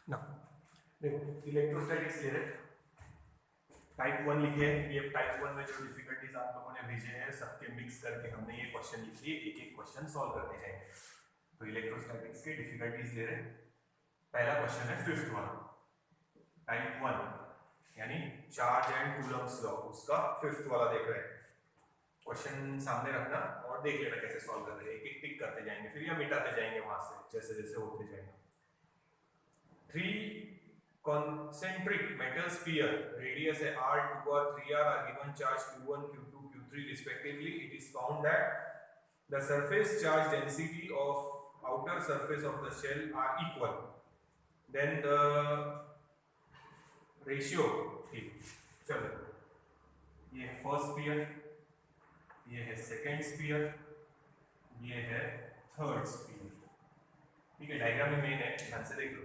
ना देखो इलेक्ट्रोस्टैटिक्स ले रहे टाइप 1 लिखे हैं। ये टाइप 1 में जो डिफिकल्टीज आप लोगों ने भेजे हैं सबके मिक्स करके हमने ये क्वेश्चन लिखे, एक एक क्वेश्चन सॉल्व करते जाएंगे। तो इलेक्ट्रोस्टैटिक्स के डिफिकल्टीज ले रहे हैं। पहला क्वेश्चन है फिफ्थ वाला, टाइप 1 यानी चार्ज एंड कूलम्ब्स लॉ, उसका फिफ्थ वाला देख रहे हैं। क्वेश्चन सामने रखना और देख लेना कैसे सॉल्व कर रहे हैं, एक एक टिक करते जाएंगे फिर या मिटाते जाएंगे वहां से जैसे जैसे होते जाएंगे। 3 concentric metal sphere radius r, 2r, 3r are given charge q1, q2, q3 respectively. It is found that the surface charge density of outer surface of the shell are equal. Then the ratio, ठीक चलो, ये first sphere, ये है second sphere, ये है third sphere. ठीक है, diagram में मेन है, ध्यान से देख लो।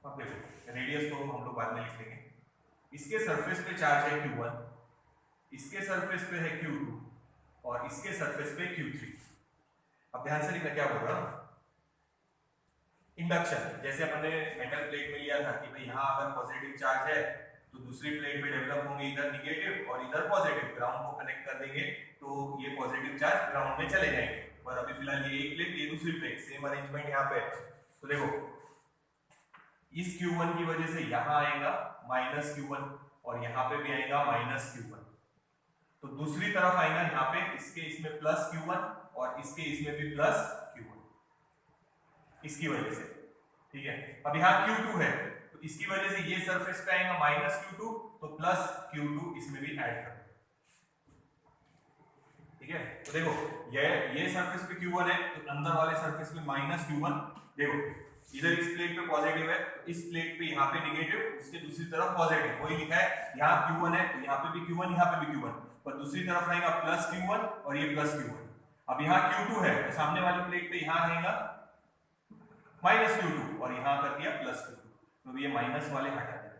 अब देखो रेडियस तो हम लोग बाद में लिख लेंगे। इसके सरफेस पे चार्ज है q1, इसके सरफेस पे है q2 और इसके सरफेस पे q3। अब ध्यान से लिखना क्या बोल रहा हूं, इंडक्शन जैसे अपने मेटल प्लेट में लिया था कि भाई यहाँ अगर पॉजिटिव चार्ज है तो दूसरी प्लेट में डेवलप होंगे इधर निगेटिव और इधर पॉजिटिव, ग्राउंड को कनेक्ट कर देंगे तो ये पॉजिटिव चार्ज ग्राउंड में चले जाएंगे। और अभी फिलहाल ये एक प्लेट, ये दूसरी प्लेट, सेम अरेंजमेंट यहाँ पे। तो देखो इस Q1 की वजह से यहाँ आएगा माइनस Q1 और यहाँ पे भी आएगा माइनस Q1। तो दूसरी तरफ आएगा यहाँ पे इसके इसमें प्लस Q1 और इसके इसमें भी प्लस Q1 इसकी वजह से। ठीक है, अब यहाँ Q2 है तो इसकी वजह से ये सरफेस पे आएगा माइनस Q2 तो प्लस Q2 इसमें भी ऐड कर। ठीक है, तो देखो ये सरफेस पे Q1 है तो अंदर वाले सरफेस पे माइनस Q1। देखो इधर इस प्लेट पे पॉजिटिव है, इस प्लेट पे यहाँ पे नेगेटिव, उसके दूसरी तरफ पॉजिटिव, वही लिखा है। यहाँ Q1 है तो यहाँ पे भी Q1, यहाँ पे भी Q1, पर दूसरी तरफ रहेगा प्लस Q1 और ये प्लस Q1। अब यहाँ Q2 है तो सामने वाली प्लेट पे यहाँ रहेगा माइनस Q2 और यहाँ कर दिया प्लस Q2। तो ये माइनस वाले हटा दिया,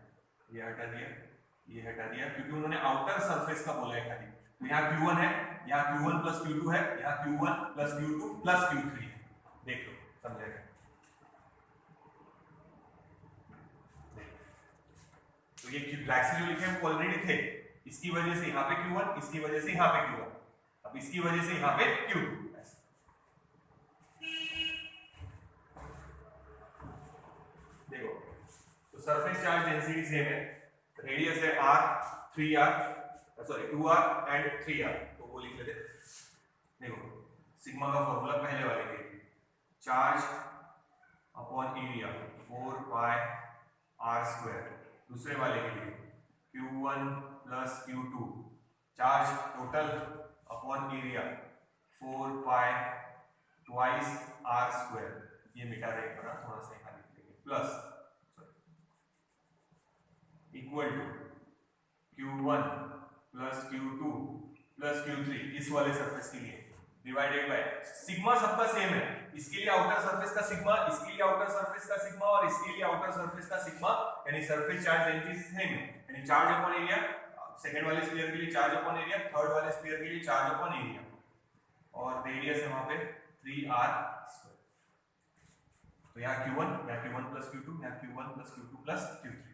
ये हटा दिया, ये हटा दिया, क्योंकि उन्होंने आउटर सरफेस का बोला है खाली। तो यहाँ Q1 है, यहाँ Q1 प्लस Q2 है, यहाँ Q1 plus Q2 plus Q3 है। देख लो, समझेगा। तो ये ब्लैक से जो लिखे हैं ऑलरेडी थे, इसकी वजह से यहाँ पे Q1, इसकी वजह से यहाँ पे Q1, अब इसकी वजह से यहाँ पे Q2। देखो तो सरफेस चार्ज डेंसिटी सेम है, रेडियस है r, 3r, sorry 2r and 3r, तो वो लिख लेते। देखो सिग्मा का फॉर्मूला पहले वाले के लिए, charge upon area 4 pi r square, दूसरे वाले के लिए Q1 plus Q2, charge total upon area 4 pi twice r square, ये मिटा देंगे ना थोड़ा सा यहाँ लिख देंगे, plus equal to Q1 plus Q2 plus Q3 इस वाले सरफेस के लिए डिवाइडेड बाय सिग्मा सबका सेम है, इसके लिए आउटर सरफेस का सिग्मा, इसके लिए आउटर सरफेस का सिग्मा और इसके लिए आउटर सरफेस का सिग्मा, यानी सरफेस चार्ज डेंसिटी सेम है, यानी चार्ज अपॉन एरिया सेकंड वाले स्फीयर के लिए चार्ज अपॉन एरिया, थर्ड वाले स्फीयर के लिए चार्ज अपॉन एरिया, और रेडियस है वहां पे 3r स्क्वायर। तो यहाँ Q1 प्लस Q2, यहाँ Q1 plus Q2 plus Q3,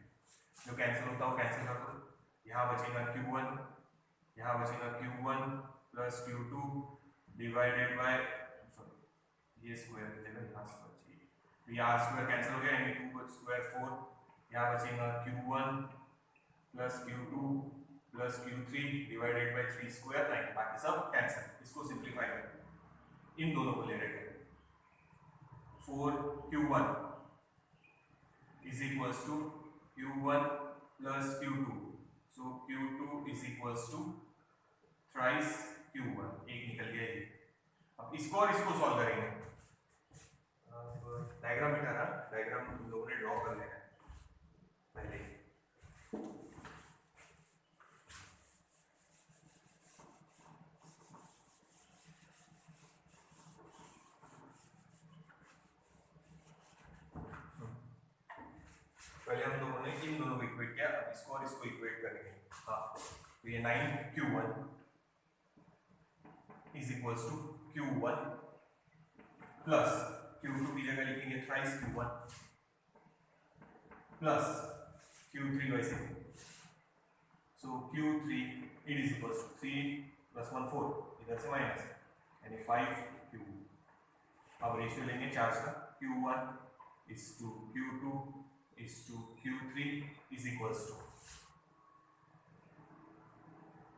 जो कैंसिल होता है वो कैंसिल कर दो, यहाँ बचेगा Q1, यहाँ बचेगा Q1 plus Q2 divided by, ये स्क्वायर बचेगा, यहाँ स्क्वायर चाहिए, तो ये r स्क्वायर कैंसिल हो गया, यानी 2 स्क्वायर 4, यहाँ बचेगा Q1 plus Q2 plus Q3 divided by 3 square 9, बाकी सब कैंसिल। इसको सिंपलीफाई करें, इन दोनों को ले रहे हैं, 4Q1 is equals to Q1 plus Q2, so Q2 is equals to thrice Q1, एक निकल गया ये। अब इसको और इसको सॉल्व करेंगे, डायग्राम मिटा रहा, डायग्राम तुम लोगों ने ड्रॉ कर लेना है पहले। पहले हम लोगों ने इन दोनों को इक्वेट किया, अब इसको और इसको इक्वेट करेंगे। हाँ, तो ये 9Q1 is equals to Q1 plus Q2 की जगह लिखेंगे थ्राइस Q1 प्लस Q3 वैसे, so Q3 it is equals to 3 plus 1 4, इधर से माइनस यानी 5Q। अब रेशियो लेंगे चार्ज का, Q1 is to Q2 is to Q3 is equals to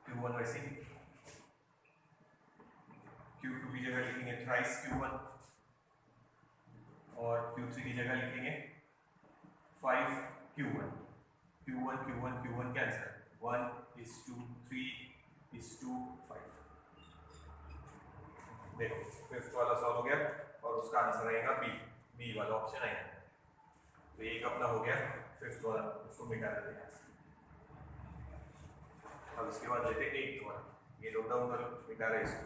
Q1 वैसे, Q2 की जगह लिखेंगे थ्राइस Q1 और Q3 की जगह लिखेंगे 5Q1। Q1 Q1 Q1 cancel, 1 is to 3 is to 5। देखो फिफ्थ वाला सॉल्व हो गया और उसका आंसर आएगा बी वाला ऑप्शन आएगा। तो एक अपना हो गया फिफ्थ वाला, उसको मिटा देते हैं। अब इसके बाद लेते हैं एट्थ वाला, ये नोट डाउन करो, मिटा रहे इसको।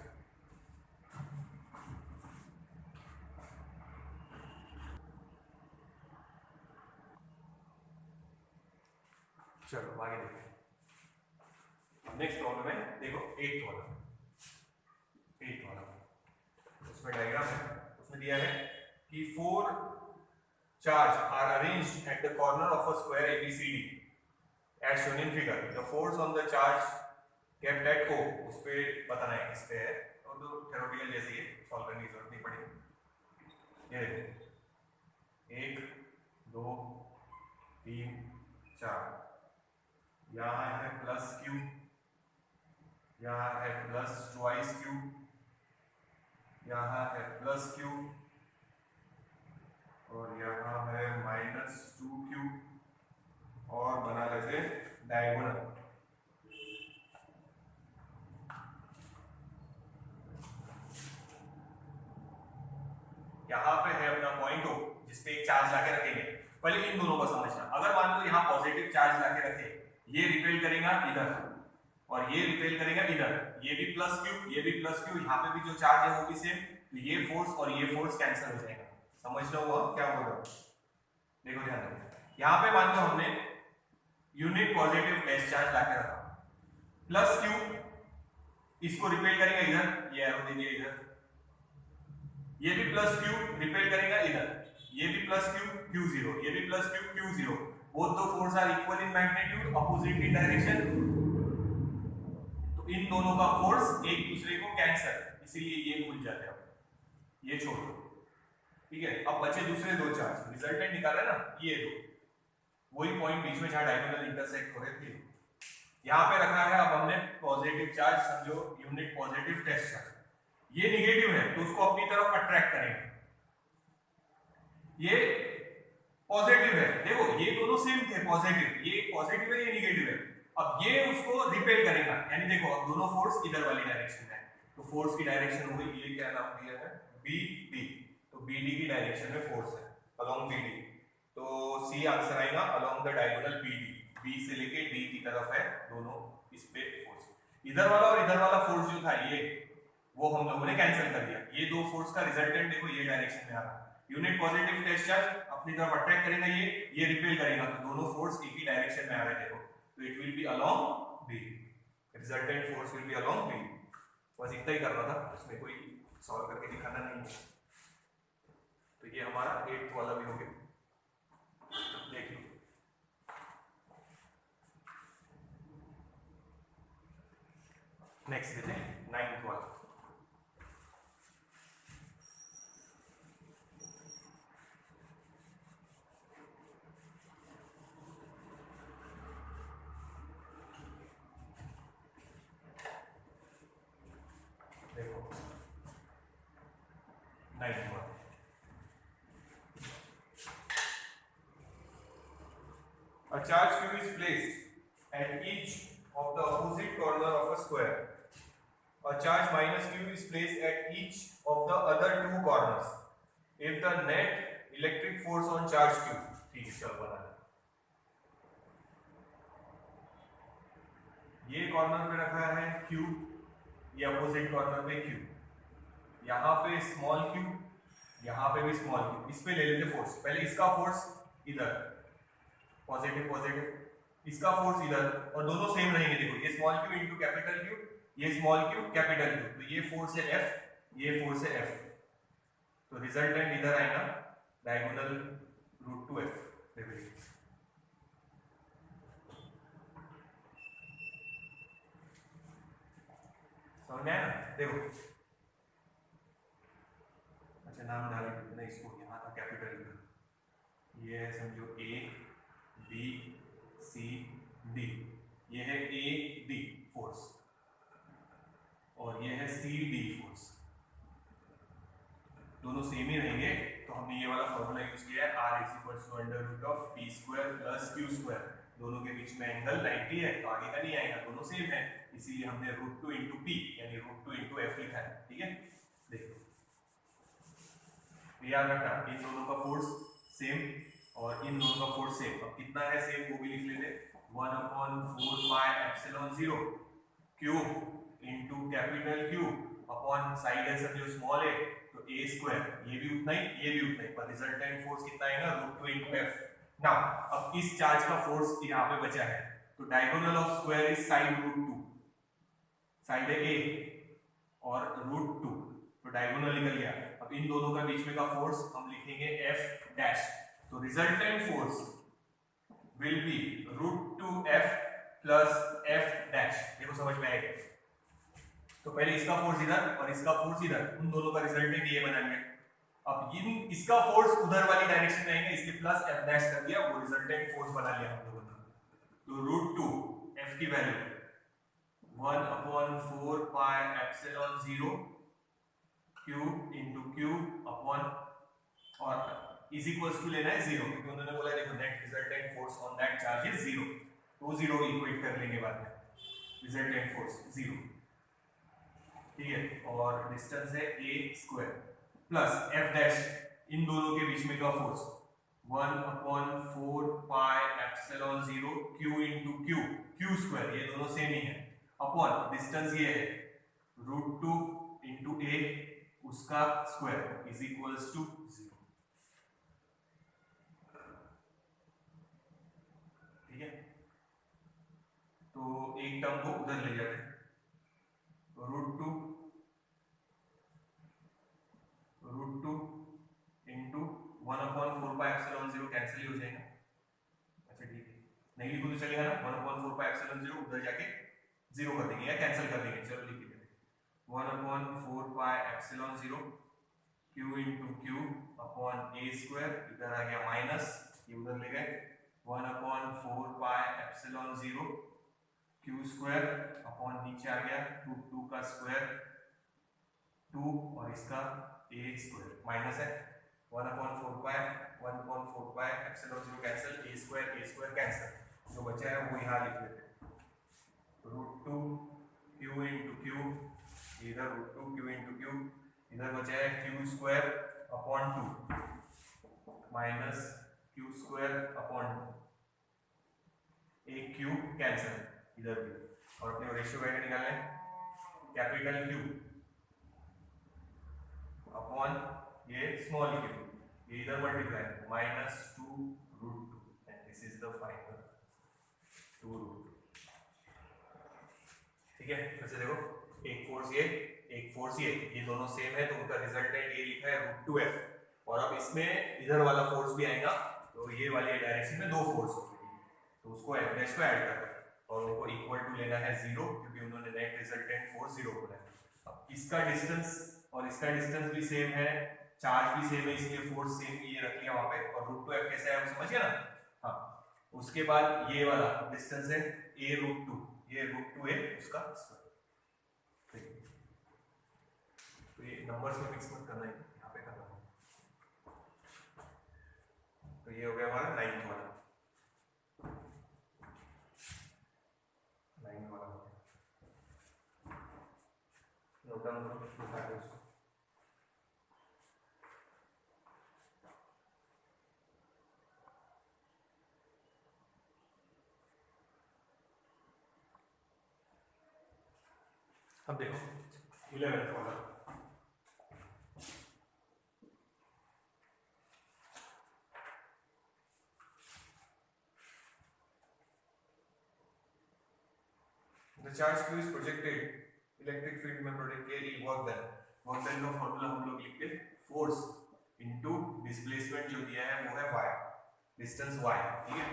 चलो आगे देखते हैं। नेक्स्ट प्रॉब्लम है, देखो एट्थ वाला उसमें डायग्राम है, उसमें दिया है कि 4 charge are arranged at the corner of a square ABCD as shown in figure. The force on the charge kept at O, उस पे बताना है, इस पे है और तो थ्योरेटिकल जैसे ही सॉल्व करने की जरूरत नहीं पड़ेगी। ये देखो 1 2 3 4, यहाँ है प्लस Q, यहाँ है प्लस ट्वाइस Q, यहाँ है प्लस Q और यहाँ है माइनस 2Q और बना लेते डायगोनल। यहाँ पे है अपना पॉइंट O जिसपे एक चार्ज लाके रखेंगे। पहले इन दोनों को समझना, अगर मान लो यहाँ पॉजिटिव चार्ज लाके रखे, ये रिपेल करेगा इधर और ये रिपेल करेगा इधर, ये भी प्लस Q ये भी प्लस Q, यहाँ पे भी जो चार्ज है वो भी सेम, तो ये फोर्स और ये फोर्स कैंसिल हो जाएगा। समझ लो वो क्या बोल रहा हूं, देखो ध्यान दो। यहाँ पे मान लो हमने यूनिट पॉजिटिव प्लेस चार्ज लाके रखा, प्लस Q इसको रिपेल करेगा इधर, ये एरो दे दिया इधर, ये भी प्लस Q रिपेल करेगा इधर, ये भी प्लस Q Q0, ये भी plus Q Q0, both the force are equal in magnitude, opposite in direction, तो इन दोनों का फोर्स एक दूसरे को कैंसिल, इसीलिए ये भूल जाते हैं, ये छोड़ दो, ठीक है। अब बचे दूसरे दो चार्ज, रिजल्टेंट निकाला ना, ये दो, वही पॉइंट बीच में जहां डायगोनल इंटरसेक्ट हो रहे थे, यहाँ पे रखा है। अब हमने पॉजिटिव चार्ज समझो, यूनिट पॉजिटिव टेस्ट चार्ज, ये निगेटिव है तो उसको अपनी तरफ अट्रैक्ट करेंगे, ये पॉजिटिव है, देखो ये दोनों सेम थे पॉजिटिव, ये पॉजिटिव है ये निगेटिव है, अब ये उसको रिपेल करेगा, यानी देखो अब दोनों फोर्स इधर वाली डायरेक्शन है, तो फोर्स की डायरेक्शन हो गई, ये क्या नाम दिया है BD, तो BD की डायरेक्शन में फोर्स है अलोंग BD, तो सी आंसर आएगा along the diagonal BD, B से लेके D की तरफ है दोनों, इस पे फोर्स, इधर वाला और इधर वाला फोर्स जो था ये, वो हम लोगों ने कैंसिल कर दिया, ये दो फोर्स का रिजल्टेंट देखो ये डायरेक्शन में आ रहा है, यूनिट पॉजिटिव टेस्ट चार्ज अपनी तरफ अट्रैक्ट करेगा, ये रिपेल करेगा, तो दोनों फोर्स एक ही डायरेक्शन में आ रहे देखो, तो it will be along B, resultant force will be along B। बस इतना ही करना था, इसमें कोई सॉल्व करके दिखाना नहीं है। तो ये हमारा 8th वाला भी हो गया, देखिए नेक्स्ट देते हैं 9th वाला। देखो 9th वाला, a charge Q is placed at each of the opposite corner of a square. A charge minus Q is placed at each of the other two corners. If the net electric force on charge Q, ठीक है चलो बना, ये corner पे रखा है Q, ये opposite corner पे Q, यहाँ पे स्मॉल Q, यहाँ पे भी स्मॉल Q, इस पे ले लेते फोर्स, पहले इसका फोर्स इधर पॉजिटिव पॉजिटिव, इसका फोर्स इधर, और दोनों सेम रहेंगे, देखो ये small Q into capital Q, ये स्मॉल Q कैपिटल Q, तो ये फोर्स है F, ये फोर्स है F, तो रिजल्टेंट इधर आएगा डायगोनल √2f समझ में आया ना? देखो अच्छा नाम डाल नहीं, इसको यहाँ था कैपिटल, ये है समझो A B C D, ये है A D फोर्स और ये है C D फोर्स, दोनों सेम ही रहेंगे। तो हमने ये वाला फॉर्मूला यूज किया है R = p² + q², दोनों के बीच में एंगल 90 है तो आगे का नहीं आएगा, दोनों सेम है, इसीलिए हमने √2 × p यानी √2 × f लिखा है। ठीक है, देखो याद रखना इन दोनों का फोर्स सेम और इन दोनों का फोर्स सेम। अब कितना है सेम वो भी लिख लेते, 1/4πε0 cube into capital Q upon side है समझो स्मॉल a तो a², ये भी उतना ही ये भी उतना ही, पर रिजल्टेंट फोर्स कितना आएगा √2 × f। ना अब इस चार्ज का फोर्स यहाँ पे बचा है तो diagonal of square is side √2, side है a और √2 तो डायगोनल निकल गया। अब इन दोनों का बीच में का फोर्स हम लिखेंगे f', तो resultant force will be √2f + f'। देखो समझ में आएगा, तो पहले इसका फोर्स इधर और इसका फोर्स इधर, उन दोनों का रिजल्टेंट ये बना लिया। अब इसका फोर्स उधर वाली डायरेक्शन में आएंगे इसलिए +f' कर दिया, वो रिजल्टेंट फोर्स बना लिया हम लोगों ने। तो √2 f की वैल्यू 1/4πε0 q × q अपॉन और इज इक्वल्स टू लेना है 0 क्योंकि उन्होंने बोला देखो net resultant force on that charge is 0, तो 0 इक्वेट कर लेंगे बाद में, रिजल्टेंट फोर्स 0। ठीक है, और डिस्टेंस है a² प्लस f', इन दोनों के बीच में का फोर्स 1/4πε0 q × q² ये दोनों सेम ही है, अपॉन डिस्टेंस ये है √2 × a उसका स्क्वायर इज इक्वल्स टू 0। ठीक है, तो एक टर्म को उधर ले जाते हैं, तो √2 × 1/4πε0 कैंसिल ही हो जाएगा। अच्छा ठीक है, नहीं लिखो तो चलेगा ना, 1/4πε0 उधर जाके 0 कर देंगे या कैंसिल कर देंगे, चलो लिख देते 1/4πε0 q × q अपॉन a², इधर आ गया माइनस, ये उधर ले गए 1/4πε0 q² अपॉन नीचे आ गया √2 का स्क्वायर 2 और इसका a² माइनस है 1/4πε0 कैंसिल, a² कैंसिल, जो बचा है वो यहाँ लिख लेते हैं √2 q × q, इधर √2 q × q, इधर बचा है q² upon 2 minus q² upon 2, एक q कैंसिल इधर भी, और अपने रेशियो वैल्यू निकालना है कैपिटल Q अपॉन ये स्मॉल q, ये इधर multiply -2 √2 and this is the final 2 √2। ठीक है, फिर से देखो एक फोर्स ये एक फोर्स ये दोनों सेम है तो उनका रिजल्टेंट ये लिखा है √2f, और अब इसमें इधर वाला फोर्स भी आएगा तो ये वाली डायरेक्शन में दो फोर्स होंगे तो उसको f' को ऐड कर दो और उनको इक्वल टू लेना है 0 क्योंकि उन्होंने नेट रिजल्टेंट फोर्स 0 बोला है। अब इसका डिस्टेंस और इसका डिस्टेंस भी सेम है, चार्ज भी सेम है, इसलिए फोर्स सेम ये रख लिया वहां पे, और √2f कैसा है वो समझ गया ना। हाँ, उसके बाद ये वाला डिस्टेंस है a√2, ये √2 है उसका स्क्वायर। तो ये नंबर्स में मिक्स मत करना है, यहाँ पे करना है। तो ये हो गया हमारा 9th वाला नोट डाउन करो उसको। अब देखो 11th वाला, the charge q is projected, electric field में प्रोडक्ट के लिए वर्क डन का फॉर्मूला हम लोग लिखते फोर्स इंटू डिस्प्लेसमेंट जो दिया है वो है y, डिस्टेंस y, ठीक है।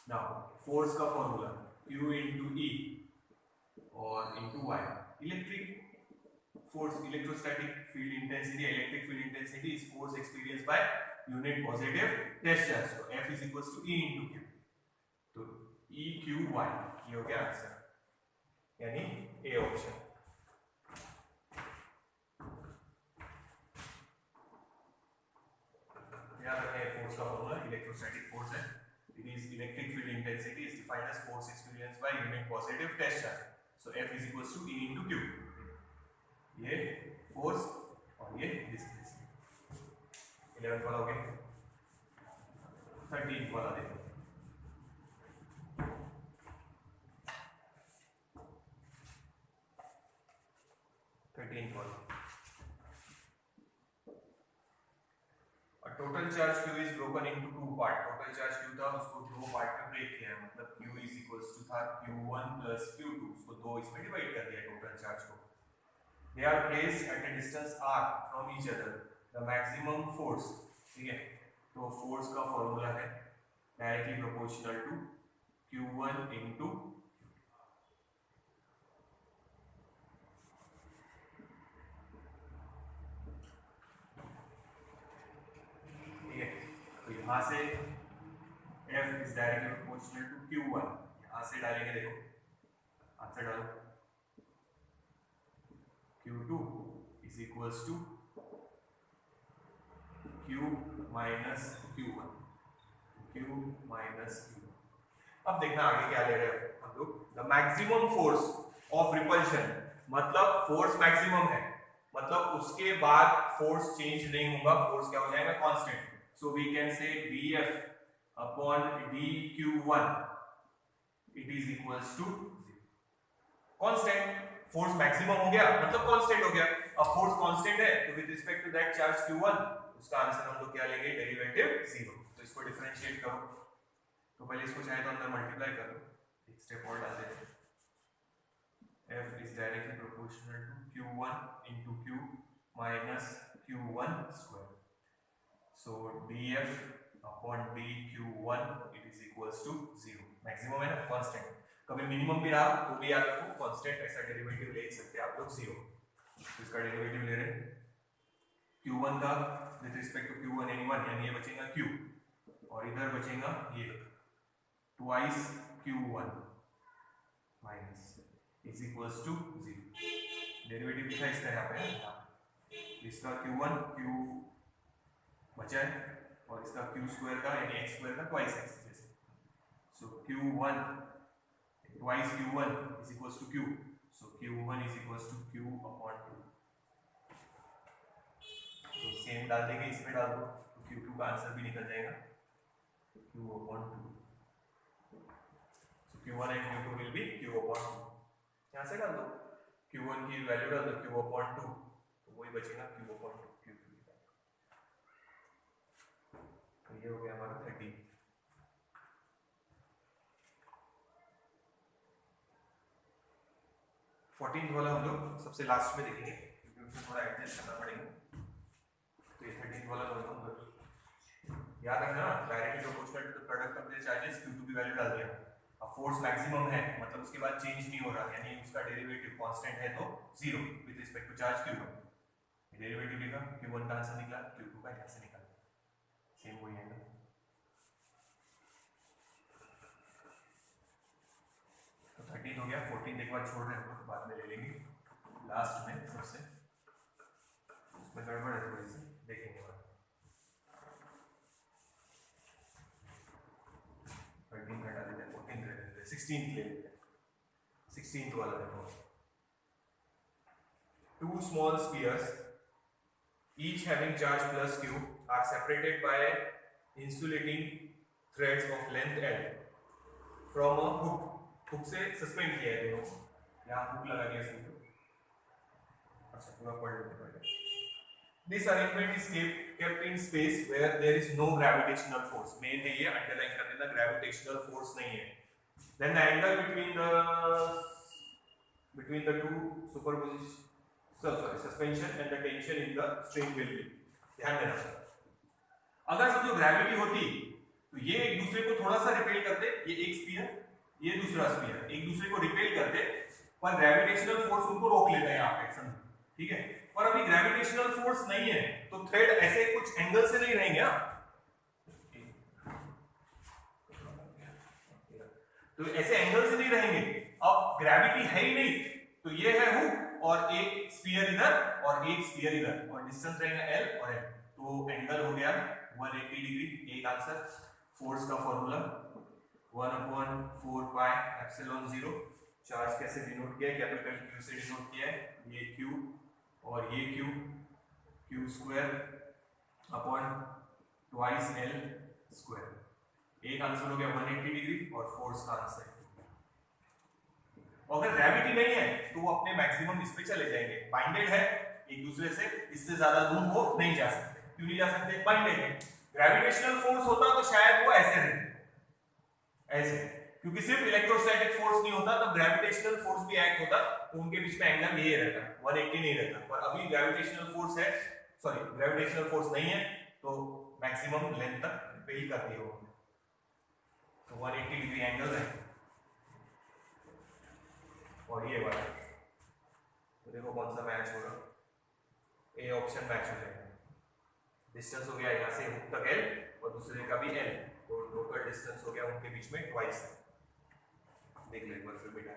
नाउ फोर्स का फॉर्मूला q इंटू ई और into y, electric force, electrostatic field intensity, electric field intensity is force experience by unit positive test charge. तो F is equal to E into Q, तो E Q Y, ये हो गया answer, यानी A option. याद रखें force का formula electrostatic force है, it is electric field intensity is defined as force experience by unit positive test charge. So F is equal to E into Q, ये force और ये displacement. 11th वाला हो गया, 13th वाला देखो। Total charge Q is broken into two part। Total charge Q था, उसको दो पार्ट में ब्रेक किया, मतलब Q is equals to था Q1 plus Q2, उसको दो इसमें डिवाइड कर दिया टोटल चार्ज को। They are placed at a distance r from each other। The maximum force, ठीक है, तो फोर्स का फॉर्मूला है directly proportional to Q1 into यहाँ से F is directly proportional to Q1, यहाँ से डालेंगे, देखो आंसर डालो, Q2 is equals to Q minus Q1, Q minus Q1। अब देखना आगे क्या ले रहे हैं हम लोग, the maximum force of repulsion, मतलब फोर्स मैक्सिमम है, मतलब उसके बाद फोर्स चेंज नहीं होगा, फोर्स क्या हो जाएगा, constant. So we can say Bf upon dq1 it is equals to constant। Force maximum हो गया मतलब कांस्टेंट हो गया। अब फोर्स कांस्टेंट है तो with respect to that charge q1 उसका आंसर हम लोग क्या लेंगे, डेरिवेटिव 0। तो इसको डिफरेंशिएट करो, तो पहले इसको चाहे तो अंदर मल्टीप्लाई करो, एक स्टेप और डाल देते हैं। F is directly proportional to q1 into q minus q1 square। So df upon dq1 it is equals to 0। Maximum है ना, कांस्टेंट, कभी मिनिमम भी रहा तो भी याद रखो कांस्टेंट, ऐसा डेरिवेटिव ले सकते हैं आप लोग 0। तो इसका डेरिवेटिव ले रहे हैं q1 का with respect to q1 any1, यानी ये बचेगा q और इधर बचेगा ये twice q1 minus is equals to 0। Derivative लिखा इसका यहाँ पे, इसका q1 q बचा है और इसका q स्क्वायर का यानी x स्क्वायर का ट्वाइस x, जैसे so q1 twice q1 is equals to q, so q1 is equals to q upon 2। तो सेम डाल देंगे, इसमें डाल दो तो q2 का आंसर भी निकल जाएगा q upon 2। So q1 and q2 will be q upon 2। यहाँ से डाल दो q1 की वैल्यू डाल दो q अपॉन 2, तो वही बचेगा q अपॉन 2। ये हो गया हमारा 30। 14th वाला हम लोग सबसे लास्ट में देखेंगे क्योंकि उसमें थोड़ा एडजस्ट करना पड़ेगा। तो ये 13th वाला हम लोग याद रखना, directly proportional to the product of the charges q2 की वैल्यू डाल दिया। अब फोर्स मैक्सिमम है मतलब उसके बाद चेंज नहीं हो रहा, यानी उसका डेरिवेटिव कांस्टेंट है तो 0 with respect to charge q1। Derivative लिखा, q1 का आंसर निकला, q2 का यहाँ से निकला, सेम वही है ना। तो 13 हो गया, 14 एक बार छोड़ रहे हैं तो बाद में ले लेंगे लास्ट में सबसे, उसमें गड़बड़ है थोड़ी सी, देखेंगे बाद। 13 हटा देते हैं, 14 ले लेते हैं, 16 ले लेते हैं। 16th वाला देखो, two small spheres each having charge plus q are separated by insulating threads of length l from a hook। Hook से सस्पेंड किया है दोनों, यहाँ हुक लगा दिया इसको। अच्छा पूरा पढ़ लेते पहले। This arrangement is kept in space where there is no gravitational force। Main है ये, अंडरलाइन कर देना, gravitational force नहीं है। Then the angle between the two superposition suspension and the tension in the string will be, ध्यान देना। अगर समझो ग्रेविटी होती तो ये एक दूसरे को थोड़ा सा रिपेल करते, ये एक स्फीयर ये दूसरा स्फीयर एक दूसरे को रिपेल करते, पर ग्रेविटेशनल फोर्स उनको रोक लेता है यहाँ पे, समझो, ठीक है। पर अभी ग्रेविटेशनल फोर्स नहीं है तो थ्रेड ऐसे कुछ एंगल से नहीं रहेंगे ना, तो ऐसे एंगल से नहीं रहेंगे। अब ग्रेविटी है ही नहीं तो ये है हुक और एक स्फीयर इधर और एक स्फीयर इधर और डिस्टेंस रहेगा एल और एल, तो एंगल हो गया 180 डिग्री। एक आंसर। फोर्स का फॉर्मूला 1/4 पाई एप्सिलॉन 0। चार्ज कैसे डिनोट किया है, कैपिटल क्यू से डिनोट किया है, ये क्यू और ये Q, Q square upon twice L square. एक आंसर हो गया 180 डिग्री और फोर्स का आंसर। अगर ग्रेविटी नहीं है तो वो अपने मैक्सिमम इस पे चले जाएंगे, बाइंडेड है एक दूसरे से, इससे ज्यादा दूर वो नहीं जा सकते। क्यों नहीं जा सकते, बाइंडेड है। ग्रेविटेशनल फोर्स होता तो शायद वो ऐसे रहते, ऐसे, क्योंकि सिर्फ इलेक्ट्रोस्टैटिक फोर्स नहीं होता तब ग्रेविटेशनल फोर्स भी एक्ट होता, तो उनके बीच में एंगल ये रहता, 180 नहीं रहता। पर अभी ग्रेविटेशनल फोर्स है, सॉरी ग्रेविटेशनल फोर्स नहीं है तो मैक्सिमम लेंथ तक रिपेल करती है वो, तो 180 डिग्री एंगल है। और ये वाला तो देखो कौन सा मैच हो रहा, ए ऑप्शन मैच हो जाएगा। डिस्टेंस हो गया यहाँ से हुक तक एल और दूसरे का भी एल, तो टोटल डिस्टेंस हो गया उनके बीच में ट्वाइस। देख ले एक बार फिर बेटा,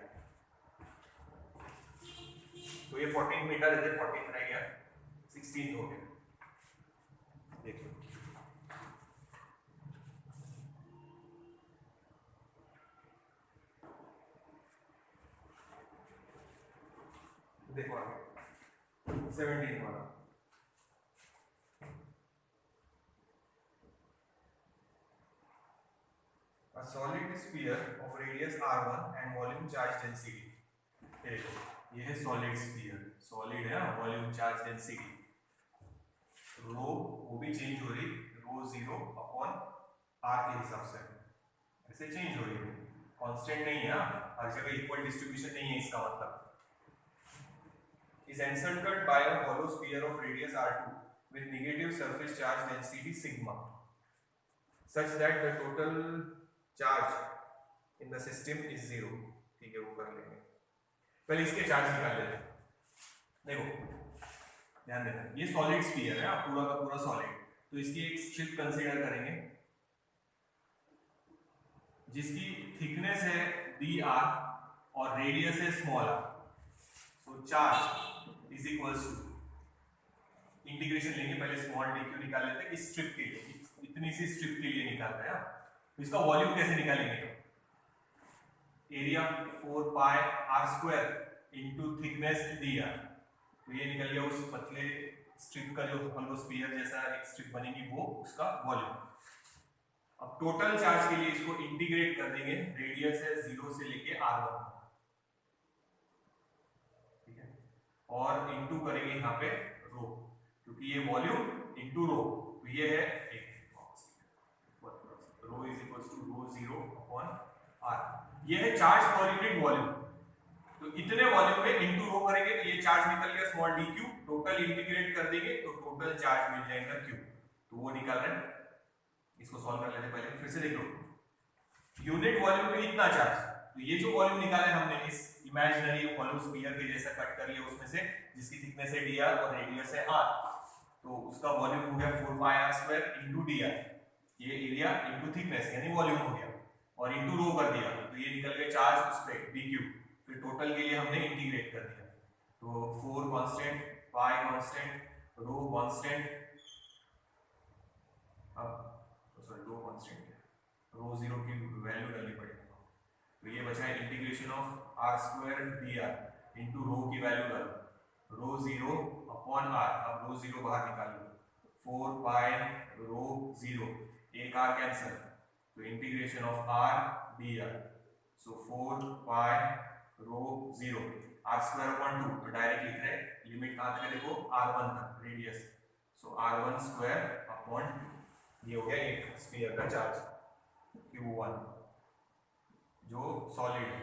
तो ये 14 मीटर है, 14 रह गया, 16 हो गया। देख लो देखो आगे 17 वाला। A solid sphere of radius r1 and volume charge density। देखो ये है solid sphere, solid है ना, volume charge density, रो वो भी चेंज हो रही, रो 0 अपॉन r के हिसाब से ऐसे चेंज हो रही है, कांस्टेंट नहीं है, हर जगह इक्वल डिस्ट्रीब्यूशन नहीं है, इसका मतलब is encircled by a hollow sphere of radius r2 with negative surface charge density sigma such that the total charge in the system is 0। ठीक है, वो कर लेंगे, पहले इसके चार्ज निकाल लेते हैं। देखो ध्यान देना, ये सॉलिड स्फीयर है, पूरा का पूरा सॉलिड, तो इसकी एक स्ट्रिप कंसीडर करेंगे जिसकी थिकनेस है dr और रेडियस है small r, so charge is equals to, integration लेंगे, पहले स्मॉल dq निकाल लेते हैं इस स्ट्रिप के लिए, इतनी सी स्ट्रिप के लिए निकालते हैं। तो इसका वॉल्यूम कैसे निकालेंगे, area 4 pi r square into thickness dr, तो ये निकल गया उस पतले स्ट्रिप का जो होलो स्फीयर जैसा एक स्ट्रिप बनेगी वो, उसका वॉल्यूम। अब टोटल चार्ज के लिए इसको इंटीग्रेट कर देंगे, रेडियस है 0 से लेके r1, ठीक है, और इंटू करेंगे यहाँ पे रो, क्योंकि ये वॉल्यूम इंटू रो, तो ये है rho is equals to rho 0 upon r, ये है चार्ज पर यूनिट वॉल्यूम, तो इतने वॉल्यूम में इंटू रो करेंगे तो ये चार्ज निकल गया स्मॉल dq, टोटल इंटीग्रेट कर देंगे तो टोटल चार्ज मिल जाएगा q, तो वो निकाल रहे हैं। इसको सॉल्व कर लेते हैं, पहले फिर से देख लो, यूनिट वॉल्यूम पे इतना चार्ज, तो ये जो वॉल्यूम निकाला है हमने इस इमेजिनरी हॉलो स्फीयर के जैसा कट कर लिया उसमें से, जिसकी थिकनेस है dr और रेडियस है r, तो उसका वॉल्यूम हो गया 4 pi r square into dr, ये एरिया इनटू थिकनेस यानी वॉल्यूम हो गया, और इनटू रो कर दिया तो ये निकल गया चार्ज उस पे dq, फिर टोटल के लिए हमने इंटीग्रेट कर दिया, तो 4 कांस्टेंट, पाई कांस्टेंट, रो कांस्टेंट, अब सॉरी रो कांस्टेंट है, रो 0 की वैल्यू डालनी पड़ेगी, तो ये बचा है integration of r square dr into rho की वैल्यू डालो, रो 0 अपॉन r, अब रो 0 बाहर निकाल लो, 4 पाई रो 0, एक r कैंसिल, तो integration of r dr, so 4 pi rho 0, r square upon 2, तो डायरेक्ट लिख रहे हैं, लिमिट कहां तक है देखो r1 तक रेडियस, सो r1 स्क्वायर अपॉन, ये हो गया एक स्फीयर का चार्ज q1 जो सॉलिड है।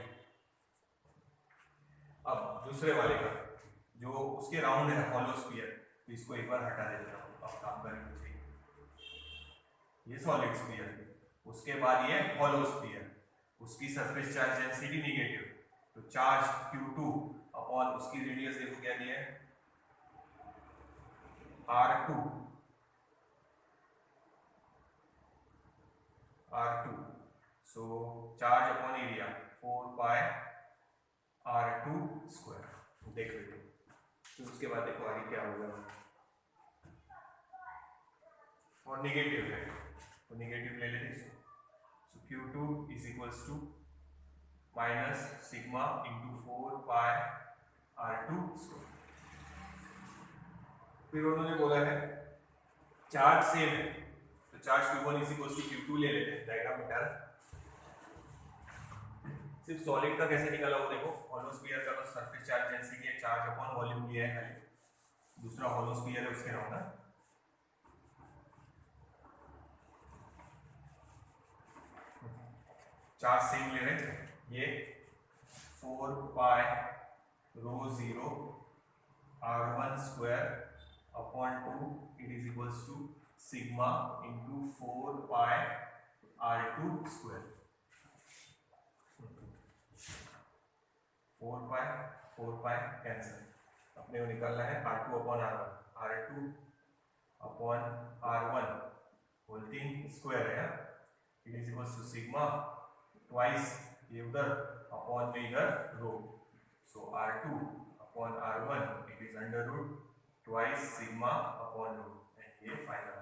अब दूसरे वाले का जो उसके राउंड है हॉलो स्फीयर, तो इसको एक बार हटा देते हैं, अब काम करेंगे। ये सॉलिड स्फीयर, उसके बाद ये हॉलो स्फीयर, उसकी सरफेस चार्ज डेंसिटी नेगेटिव, तो चार्ज Q2 अपॉन उसकी रेडियस देखो क्या दिया है R2, so charge upon area 4 pi R2 square. देख लो तो उसके बाद देखो आगे क्या होगा, और नेगेटिव है तो नेगेटिव ले लेते हैं, so Q2 is equals to minus sigma into 4 pi R2 square. फिर उन्होंने बोला है चार्ज सेम है तो charge Q1 is equals to Q2 ले लेते हैं, डायग्राम मिटा रहा। सिर्फ सॉलिड का कैसे निकाला वो देखो, हॉलो स्फीयर का तो सरफेस चार्ज डेंसिटी है, चार्ज अपॉन वॉल्यूम लिया है खाली, दूसरा हॉलो स्फीयर है उसके नाम ना, चार्ज सेम ले रहे हैं, ये 4 pi rho 0 R1 square upon 2 it is equals to sigma into 4 pi R2 square. 4 pi cancel, अपने को निकालना है R2 upon R1, R2 upon R1 whole thing square है, it is equals to sigma twice ये उधर upon में इधर rho, so R2 upon R1 it is under root twice sigma upon rho, and ये final answer.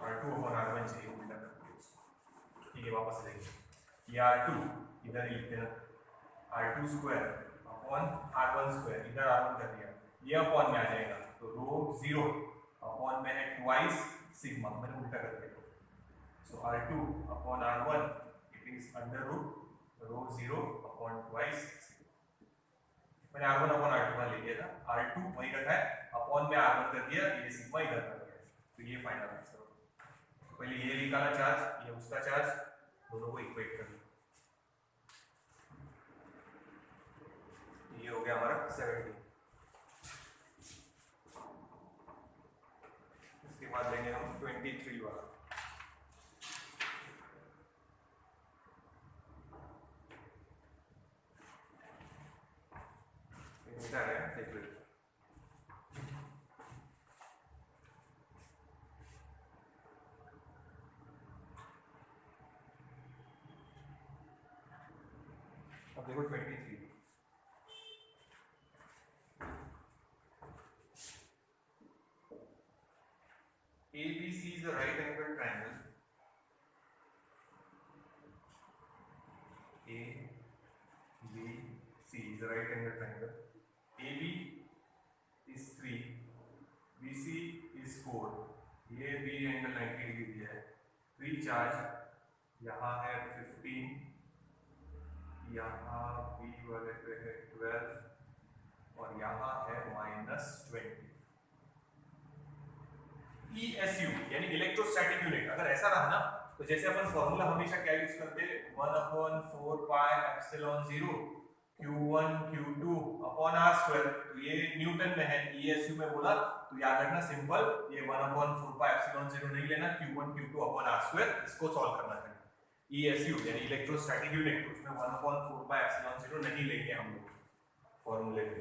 R2 upon R1 चाहिए उल्टा करके उसको, ठीक है वापस लेंगे, ये R2 इधर ही लिखते हैं, R2 square upon R1 square, इधर R1 कर दिया, ये अपॉन में आ जाएगा तो रो 0 अपॉन में है ट्वाइस सिग्मा, मैंने उल्टा कर दिया, so R2 upon R1 it is under root rho 0 upon twice, मैंने R1 अपॉन R2 में ले लिया था, R2 वही रखा है, अपॉन में R1 कर दिया, ये सिग्मा इधर कर दिया, तो ये फाइनल आंसर। पहले ये निकाला चार्ज, ये उसका चार्ज, दोनों को इक्वेट कर लो, ये हो गया हमारा 70। इसके बाद लेंगे हम 23 वाला, मिटा रहे हैं देख लो, अब देखो 23, ABC is a right angle triangle, ABC is a right angle triangle, AB is 3, BC is 4, ये B एंगल 90 डिग्री दिया है, फ्री चार्ज यहाँ है 15, यहाँ B वाले पे है 12 और यहाँ है -20। ESU यानी इलेक्ट्रोस्टैटिक यूनिट, अगर ऐसा रहा ना तो जैसे अपन फॉर्मूला हमेशा क्या यूज करते हैं, 1/4 pi epsilon 0 Q1 Q2 upon R square, तो ये न्यूटन में है, ESU में बोला तो याद रखना सिंपल, ये 1/4 पाई एप्सिलॉन 0 नहीं लेना, Q1 Q2 upon R square, इसको सॉल्व करना है। ESU यानी इलेक्ट्रोस्टैटिक यूनिट, उसमें 1/4 पाई एप्सिलॉन 0 नहीं लेंगे हम लोग फॉर्मूले में।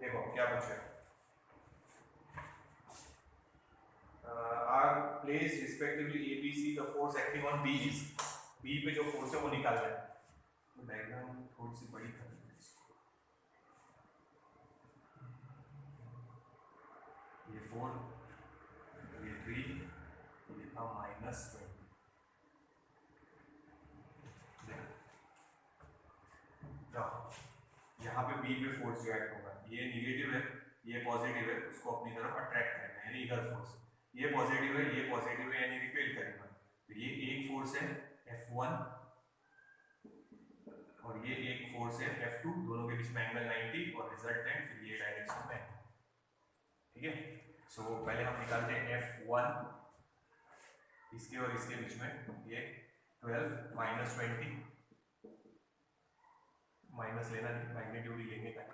देखो क्या पूछा है, are placed respectively A, B, C, the force acting on B is, B पे जो फोर्स है वो निकालना है, तो डायग्राम थोड़ी सी बड़ी कर देंगे इसको, ये 4 ये 3 ये था -20, यहाँ पे B पे फोर्स जो एक्ट होगा, ये नेगेटिव है ये पॉजिटिव है, उसको अपनी तरफ अट्रैक्ट करेगा यानी इधर फोर्स, ये पॉजिटिव है ये पॉजिटिव है यानी रिपेल करेगा, तो ये एक फोर्स है F1 और ये एक फोर्स है F2, दोनों के बीच में एंगल 90 और रिजल्टेंट फिर ये डायरेक्शन में, ठीक है। सो पहले हम निकालते हैं F1 इसके और इसके बीच में ये 12 माइनस 20, माइनस लेना नहीं, मैग्नीट्यूड ही लेंगे क्या,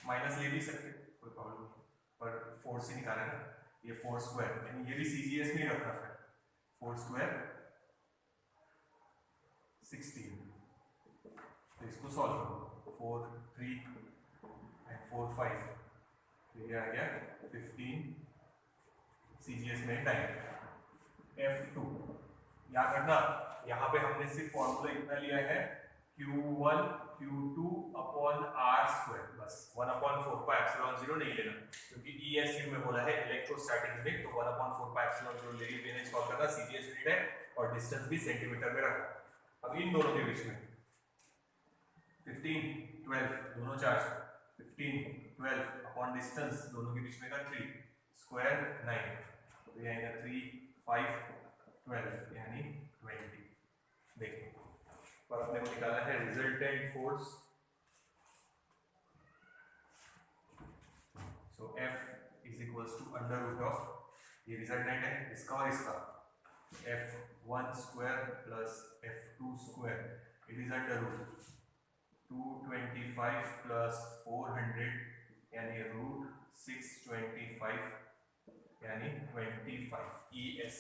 माइनस ले भी सकते कोई प्रॉब्लम नहीं, पर 4 से निकाला ना, ये 4 स्क्वायर, यानी ये भी CGS में ही रखना है, 4 स्क्वायर 16, तो इसको सॉल्व करो, 4 3 एंड 4 5, ये आ गया 15 CGS में टाइम। F2 याद रखना, यहाँ पे हमने सिर्फ फॉर्मूला इतना लिया है Q1 Q2 upon R square, बस 1/4πε0 नहीं लेना, क्योंकि ESU में बोला है इलेक्ट्रोस्टैटिक यूनिट, तो 1/4πε0 लेने सॉल्व करना, CGS यूनिट है और डिस्टेंस भी सेंटीमीटर में रखना। अब इन दोनों के बीच में 15 12 दोनों चार्ज, 15 12 अपॉन डिस्टेंस दोनों के बीच में का 3 स्क्वायर 9, तो ये आएगा 3 5 12 यानी 20। देखिए पर अपने को निकालना है resultant force, so F is equals to under root of, ये रिजल्टेंट है इसका और इसका, F1 square plus F2 square, it is under root 225 plus 400 यानी रूट 625 यानी 25 ES,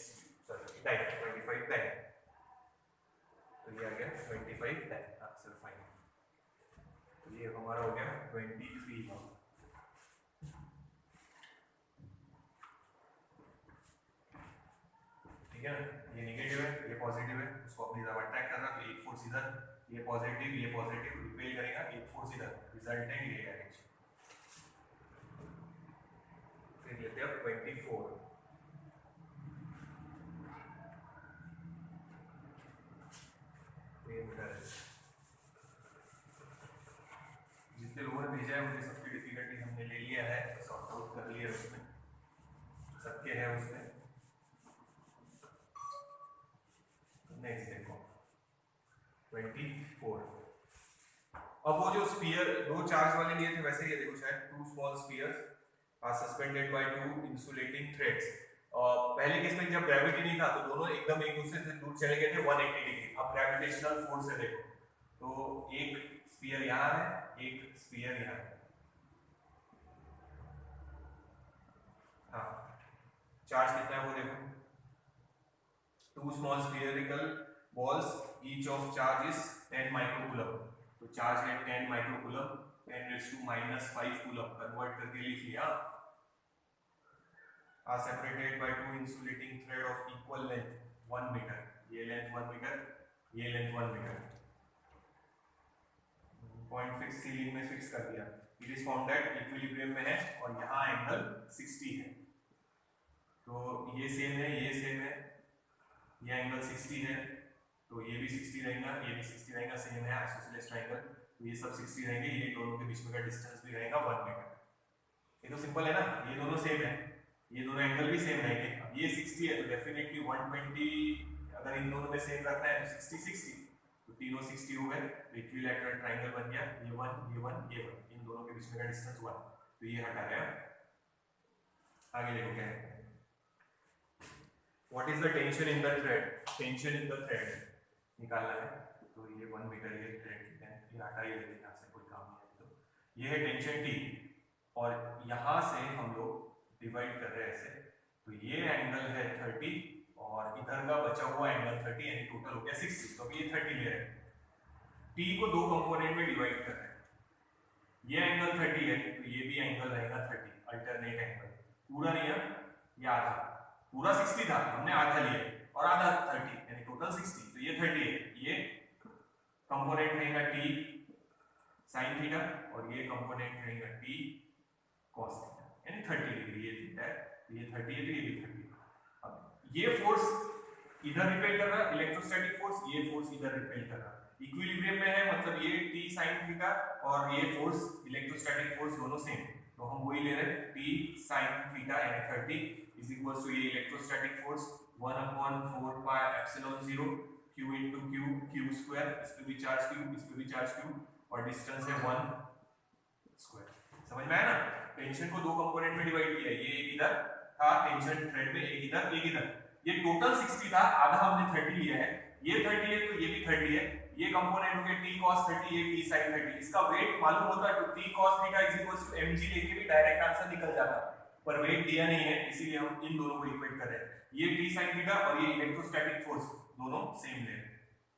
सॉरी टाइम 25 टाइम, तो ये आ गया 25 टाइम आंसर फाइनल, तो ये हमारा हो गया 23। ठीक है, ये नेगेटिव है ये पॉजिटिव है, उसको अपनी तरफ अट्रैक्ट करना, तो एक फोर्स इधर, ये पॉजिटिव रिपेल करेगा, एक फोर्स इधर, रिजल्टेंट ये डायरेक्शन। फिर लेते हैं 24, जितने लोगों ने भेजा है उनके सबकी डिफिकल्टी हमने ले लिया है, सॉर्ट आउट कर लिया उसमें, सबके है उसमें। नेक्स्ट देखो 24, अब वो जो स्फीयर दो चार्ज वाले लिए थे वैसे ये देखो, शायद 2 small spheres are suspended by 2 insulating threads. पहले केस में जब ग्रेविटी नहीं था तो दोनों एकदम एक दूसरे से दूर चले गए थे 180 डिग्री, अब ग्रेविटेशनल फोर्स है देखो, तो एक स्फीयर यहाँ है एक स्फीयर यहाँ है, हाँ चार्ज कितना है वो देखो, 2 small spherical balls, each of charge is 10 microcoulomb, तो चार्ज है 10 माइक्रोकूलम, 10⁻⁵ कूलम कन्वर्ट करके लिख लिया, are separated by 2 insulating thread of equal length 1 metre, ये लेंथ 1 मीटर, ये length 1 metre, point fix ceiling में फिक्स कर दिया, it is found that equilibrium में है और यहाँ एंगल 60 है, तो ये सेम है ये सेम है, ये एंगल 60 है तो ये भी 60 रहेगा, ये भी 60 रहेगा, सेम है आइसोसेलेस ट्रायंगल, तो ये सब 60 रहेंगे, ये दोनों के बीच में का डिस्टेंस भी रहेगा 1 मीटर। ये तो सिंपल है ना, ये दोनों सेम है, ये दोनों एंगल भी सेम रहेंगे, अब ये 60 है तो डेफिनेटली 120, अगर इन दोनों में सेम रखना है तो 60 60, तो तीनों 60 हो गए, तो इक्विलैटरल ट्रायंगल बन गया, ये 1 ये 1 ये 1, इन दोनों के बीच में का डिस्टेंस 1, तो ये हटा गया। आगे देखो क्या है, what is the tension in the thread, tension in the thread निकालना है, तो ये 1 मीटर ये थ्रेड है, ये हटा ही देते हैं, यहाँ से कोई काम नहीं है, तो ये है टेंशन T, और यहाँ से हम लोग डिवाइड कर रहे हैं ऐसे, तो ये एंगल है 30 और इधर का बचा हुआ एंगल 30, यानी टोटल हो गया 60, तो ये 30 ले रहे हैं, T को 2 कंपोनेंट में डिवाइड कर रहे हैं, ये एंगल 30 है तो ये भी एंगल रहेगा 30, अल्टरनेट एंगल, पूरा नहीं है ये आधा, पूरा 60 था हमने आधा लिया और आधा 30 यानी टोटल 60, तो ये 30 है, ये कंपोनेंट रहेगा T sin थीटा और ये कंपोनेंट रहेगा T cos थीटा, यानी 30 डिग्री, ये थीटा है तो ये 30 है तो ये भी 30। अब ये फोर्स इधर रिपेल कर रहा है इलेक्ट्रोस्टैटिक फोर्स, ये फोर्स इधर रिपेल कर रहा है, इक्विलिब्रियम में है मतलब ये T sin थीटा और ये फोर्स इलेक्ट्रोस्टैटिक फोर्स दोनों सेम, तो हम वही ले रहे हैं T sin थीटा यानी 30 इज इक्वल्स टू ये electrostatic force 1/4πε0 q into q square, इस पे भी चार्ज q इस पे भी चार्ज q और डिस्टेंस है 1 स्क्वायर। समझ में आया ना, टेंशन को 2 कंपोनेंट में डिवाइड किया, ये एक इधर था टेंशन थ्रेड में, एक इधर ये टोटल 60 था, आधा हमने 30 लिया है, ये 30 है तो ये भी 30 है, ये कंपोनेंट हो गया t cos 30, ये t sin 30। इसका वेट मालूम होता तो t cos थीटा mg लेके भी डायरेक्ट आंसर निकल जाता, पर वेट दिया नहीं है इसीलिए हम इन दोनों को इक्वेट कर रहे हैं। ये t sin थीटा और ये इलेक्ट्रोस्टैटिक फोर्स दोनों सेम ले रहे हैं,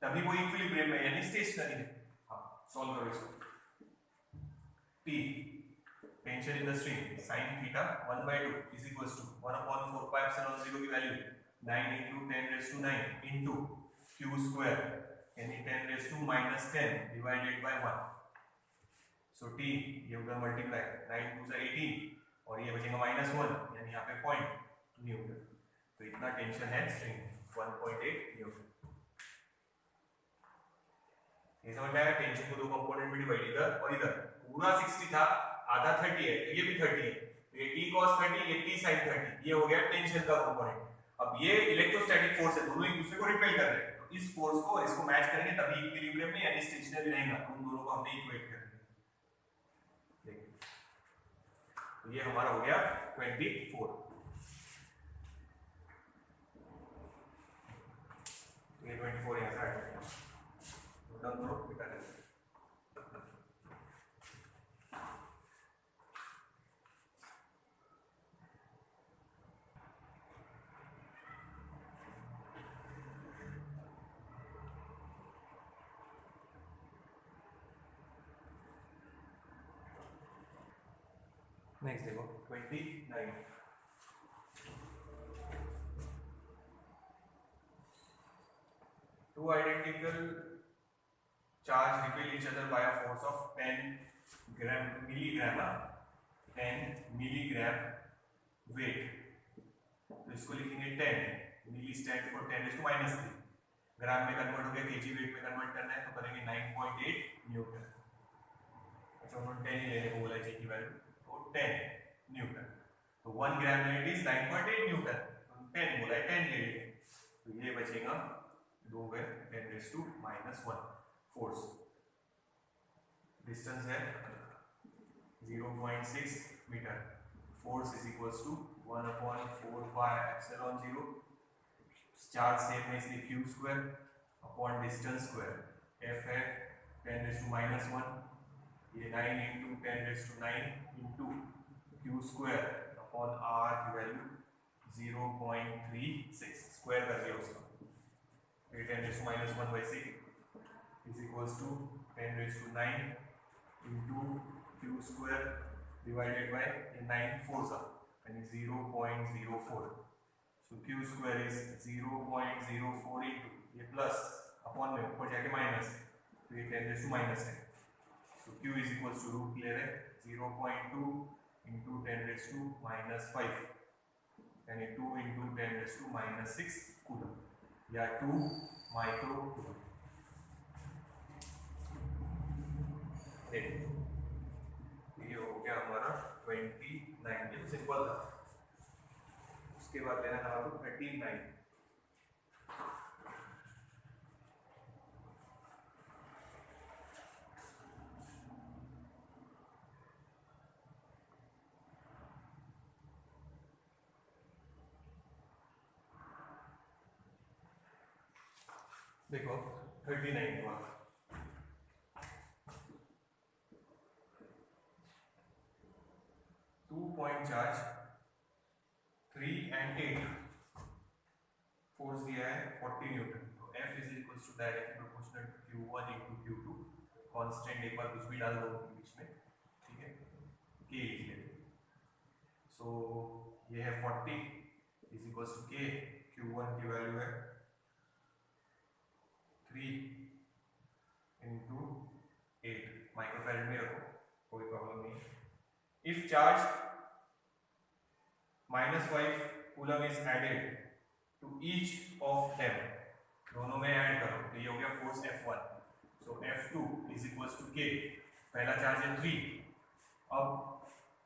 तभी वो इक्विलिब्रियम में यानी स्टेशनरी है। हाँ सॉल्व करो इसको। t tension in the string sin theta 1/2 is equals to 1/4 pi epsilon 0 की value 9 into 10 raised to 9 into q square यानी 10 raised to -10 divided by 1। so t ये उधर मल्टीप्लाई 9 2 से 18 और ये बचेगा -1 यानी यहाँ पे 0.2 न्यूटन। तो इतना टेंशन है स्ट्रिंग 1.8 न्यूटन। ये समझ में आया? टेंशन को दो कंपोनेंट में डिवाइड, इधर और इधर। पूरा 60 था, आधा 30 है तो ये भी 30 है, तो ये t cos 30 ये t sin 30, ये हो गया टेंशन का कंपोनेंट। अब ये इलेक्ट्रोस्टैटिक फोर्स है, दोनों एक दूसरे को रिपेल कर रहे हैं, तो इस फोर्स को और इसको मैच करेंगे तभी इक्विलिब्रियम में यानी स्टेशनरी रहेगा। उन दोनों को हमने इक्वेट कर दिया। देखिए तो ये हमारा हो गया 24। ये 24 यहां से हट गया, डन करो बेटा। नेक्स्ट देखो 29। Two identical charge repel each other by a force of 10 milligram 10 milligram weight। तो इसको लिखेंगे 10, मिली स्टैंड फॉर 10⁻³ ग्राम में कन्वर्ट हो गया, केजी वेट में कन्वर्ट करना है तो करेंगे 9.8 न्यूटन। अच्छा उन्होंने 10 ही लेने को बोला जी की वैल्यू, तो 10 न्यूटन, तो 1 ग्राम वेट इज 9.8 न्यूटन, तो 10 बोला है 10 ले लिए, तो ये बचेगा 2 गए 10⁻⁻1 फोर्स। डिस्टेंस है 0.6 metre, force is equals to 1/4 pi epsilon 0, charge same है इसलिए q square upon distance square, f है 10⁻⁻1, ये 9 into 10⁻⁹ into q square upon r की वैल्यू 0.36 स्क्वायर कर दिया उसका, 10⁻⁻1 वैसे is equals to 10⁹ into q square divided by 9 4 सा यानी 0.04, so q square is 0.04 into ये प्लस अपॉन में ऊपर जाके माइनस, तो ये 10⁻⁻ है, so q is equals to root ले रहे 0.2 into 10⁻⁻5 यानी 2 into 10⁻⁻6 कूलम या 2 माइक्रो कूलम। ये हो गया हमारा 29, ये सिंपल था। उसके बाद लेना था आपको 39। देखो 39 हुआ, पॉइंट चार्ज 3 and 8, फोर्स दिया है 40 न्यूटन, तो F is equals to directly proportional to Q1 into Q2, constant एक बार कुछ भी डाल दो उनके बीच में, ठीक है, K लिख लेते। सो ये है 40 is equals to K, Q1 की वैल्यू है 3 into 8, माइक्रोफैरड में रखो कोई प्रॉब्लम नहीं। If charge -5 coulomb is added to each of them, दोनों में ऐड करो तो ये हो गया फोर्स F1, सो F2 is equals to K, पहला चार्ज है 3, अब